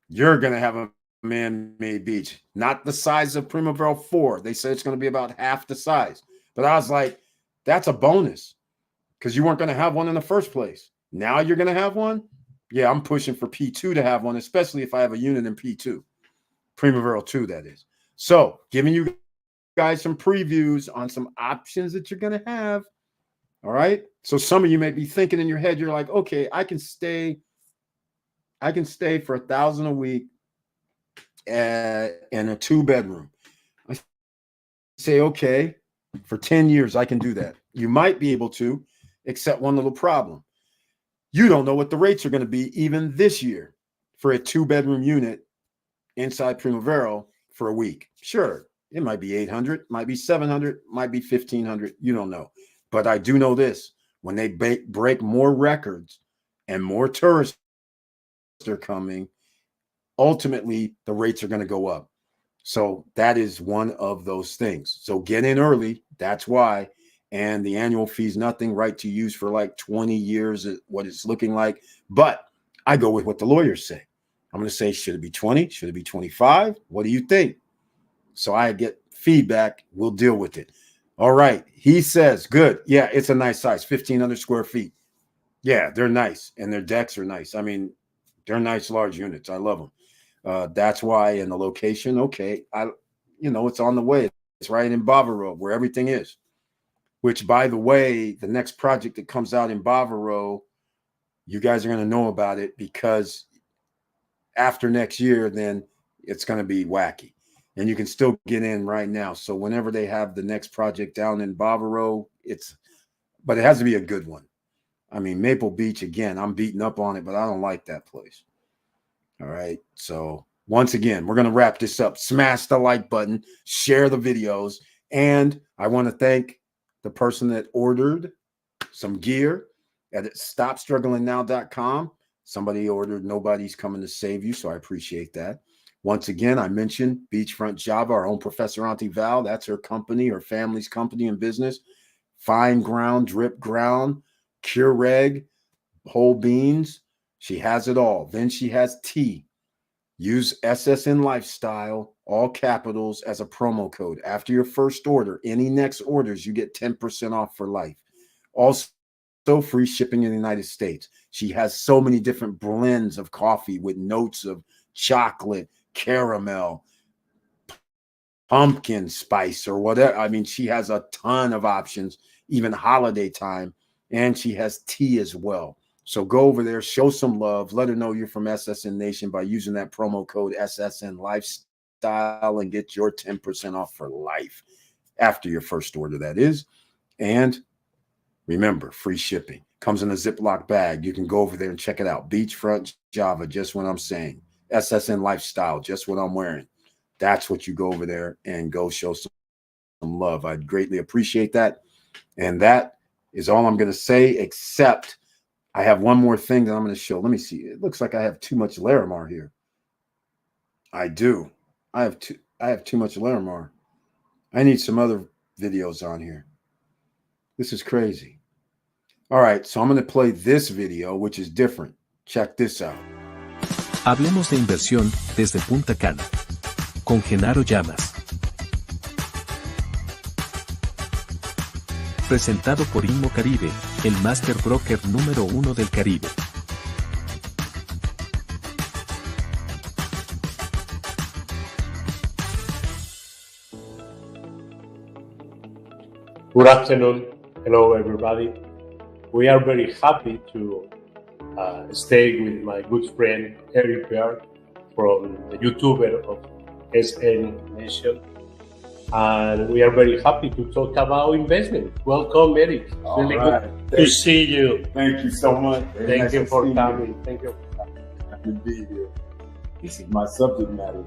[SPEAKER 1] You're going to have a man-made beach. Not the size of Primavera 4. They say it's going to be about half the size. But I was like, that's a bonus because you weren't going to have one in the first place. Now you're going to have one? Yeah, I'm pushing for P2 to have one, especially if I have a unit in P2. Primavera 2, that is. So, giving you guys some previews on some options that you're going to have. All right. So, some of you may be thinking in your head, you're like, okay, I can stay for $1,000 a week in a 2-bedroom. I say, okay, for 10 years, I can do that. You might be able to, except one little problem. You don't know what the rates are going to be even this year for a 2-bedroom unit inside Primavera for a week. Sure, it might be 800, might be 700, might be 1,500. You don't know. But I do know this. When they break more records and more tourists are coming, ultimately the rates are going to go up. So that is one of those things. So get in early. That's why. And the annual fee is nothing, right to use for like 20 years, what it's looking like. But I go with what the lawyers say. I'm going to say, should it be 20? Should it be 25? What do you think? So I get feedback. We'll deal with it. All right. He says, good. Yeah, it's a nice size, 1,500 square feet. Yeah, they're nice. And their decks are nice. I mean, they're nice, large units. I love them. That's why in the location, okay, it's on the way. It's right in Bavaro where everything is, which, by the way, the next project that comes out in Bavaro, you guys are going to know about it because after next year, then it's going to be wacky. And you can still get in right now. So whenever they have the next project down in Bavaro, but it has to be a good one. I mean, Maple Beach, again, I'm beating up on it, but I don't like that place. All right. So once again, we're going to wrap this up. Smash the like button, share the videos. And I want to thank the person that ordered some gear at stopstrugglingnow.com. Somebody ordered Nobody's Coming to Save You, so I appreciate that. Once again, I mentioned Beachfront Java, our own Professor Auntie Val. That's her company, her family's company and business. Fine ground, drip ground, Keurig, whole beans. She has it all. Then she has tea. Use SSN Lifestyle, all capitals, as a promo code. After your first order, any next orders, you get 10% off for life. Also, free shipping in the United States. She has so many different blends of coffee with notes of chocolate, caramel, pumpkin spice, or whatever. I mean, she has a ton of options, even holiday time, and she has tea as well. So go over there, show some love, let her know you're from SSN Nation by using that promo code SSN Lifestyle and get your 10% off for life after your first order, that is. And remember, free shipping. Comes in a Ziploc bag. You can go over there and check it out. Beachfront Java, just what I'm saying. SSN Lifestyle, just what I'm wearing. That's what you go over there and go show some love. I'd greatly appreciate that. And that is all I'm going to say, except I have one more thing that I'm going to show. Let me see. It looks like I have too much Larimar here. I do. I have too much Larimar. I need some other videos on here. This is crazy. All right, so I'm going to play this video, which is different. Check this out.
[SPEAKER 5] Hablemos de inversión desde Punta Cana. Con Genaro Llamas. Presentado por Inmo Caribe, el Master Broker número 1 del Caribe.
[SPEAKER 6] Good afternoon. Hello, everybody. We are very happy to stay with my good friend Eric Beard from the YouTuber of SN Nation. And we are very happy to talk about investment. Welcome, Eric.
[SPEAKER 1] All
[SPEAKER 6] Really
[SPEAKER 1] right.
[SPEAKER 6] good to see you.
[SPEAKER 1] Thank you so much.
[SPEAKER 6] Thank you for coming. Thank you.
[SPEAKER 1] Happy to be here. This is my subject matter.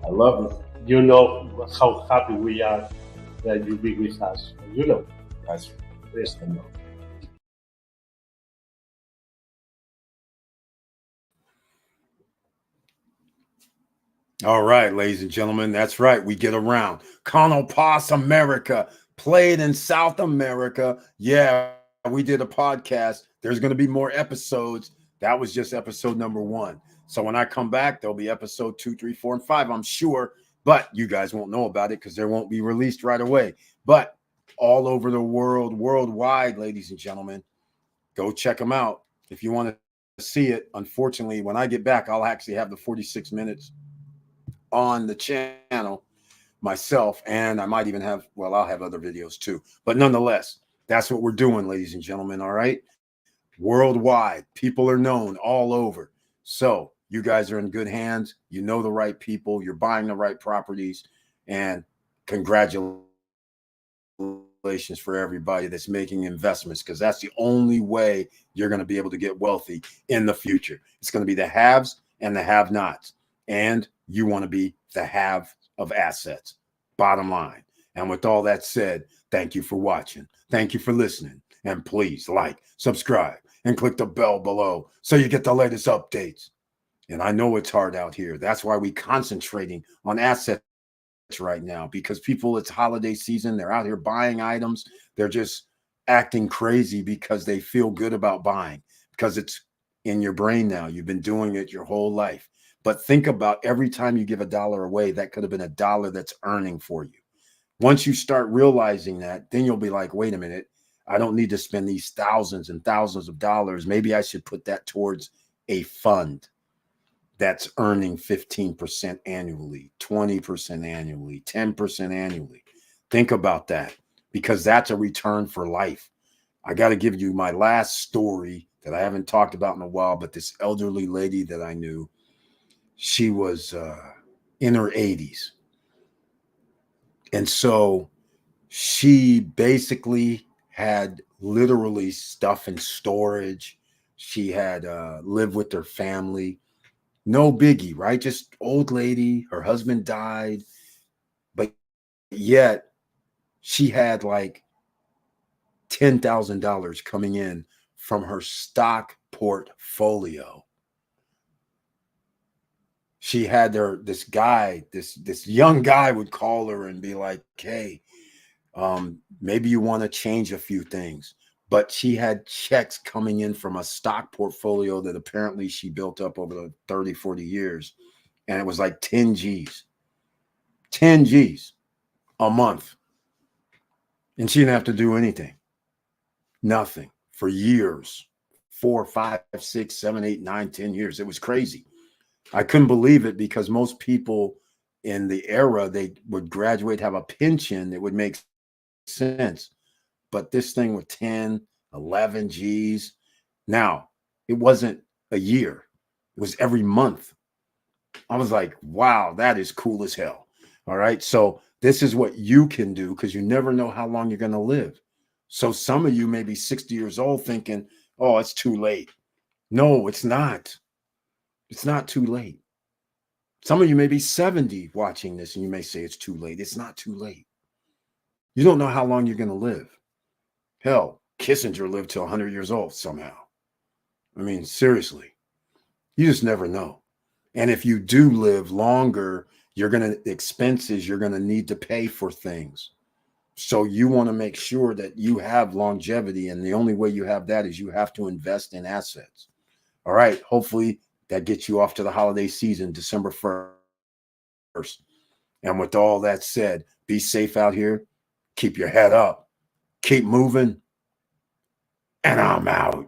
[SPEAKER 1] I love it.
[SPEAKER 6] You know how happy we are that you be with us. You know,
[SPEAKER 1] That's
[SPEAKER 6] yes, I know.
[SPEAKER 1] all right, ladies and gentlemen. That's right. We get around. Conopas America, played in South America. Yeah, we did a podcast. There's going to be more episodes. That was just episode number 1. So when I come back, there'll be episode 2, 3, 4, and 5, I'm sure. But you guys won't know about it because they won't be released right away. But all over the world, worldwide, ladies and gentlemen, go check them out if you want to see it. Unfortunately, when I get back, I'll actually have the 46 minutes on the channel myself, and I might even have, well, I'll have other videos too. But nonetheless, that's what we're doing, ladies and gentlemen. All right. Worldwide, people are known all over. So you guys are in good hands. You know the right people. You're buying the right properties. And congratulations for everybody that's making investments, because that's the only way you're going to be able to get wealthy in the future. It's going to be the haves and the have-nots. And you want to be the have of assets, bottom line. And with all that said, thank you for watching. Thank you for listening. And please like, subscribe, and click the bell below so you get the latest updates. And I know it's hard out here. That's why we're concentrating on assets right now, because people, it's holiday season. They're out here buying items. They're just acting crazy because they feel good about buying, because it's in your brain now. You've been doing it your whole life. But think about every time you give $1 away, that could have been $1 that's earning for you. Once you start realizing that, then you'll be like, wait a minute, I don't need to spend these thousands and thousands of dollars. Maybe I should put that towards a fund that's earning 15% annually, 20% annually, 10% annually. Think about that, because that's a return for life. I got to give you my last story that I haven't talked about in a while, but this elderly lady that I knew, she was in her 80s. And so she basically had literally stuff in storage. She had lived with her family. No biggie, right? Just old lady. Her husband died. But yet she had like $10,000 coming in from her stock portfolio. She had this guy, this young guy would call her and be like, hey, maybe you want to change a few things. But she had checks coming in from a stock portfolio that apparently she built up over the 30, 40 years. And it was like 10 G's. 10 G's a month. And she didn't have to do anything. Nothing for years. 4, 5, 6, 7, 8, 9, 10 years. It was crazy. I couldn't believe it because most people in the era, they would graduate, have a pension. It would make sense. But this thing with 10, 11 G's. Now, it wasn't a year. It was every month. I was like, wow, that is cool as hell. All right. So this is what you can do because you never know how long you're going to live. So some of you may be 60 years old thinking, oh, it's too late. No, it's not. It's not too late. Some of you may be 70 watching this and you may say it's too late. It's not too late. You don't know how long you're going to live. Hell, Kissinger lived till 100 years old somehow. I mean, seriously, you just never know. And if you do live longer, you're going to expenses, you're going to need to pay for things. So you want to make sure that you have longevity. And the only way you have that is you have to invest in assets. All right. Hopefully that gets you off to the holiday season, December 1st. And with all that said, be safe out here. Keep your head up. Keep moving. And I'm out.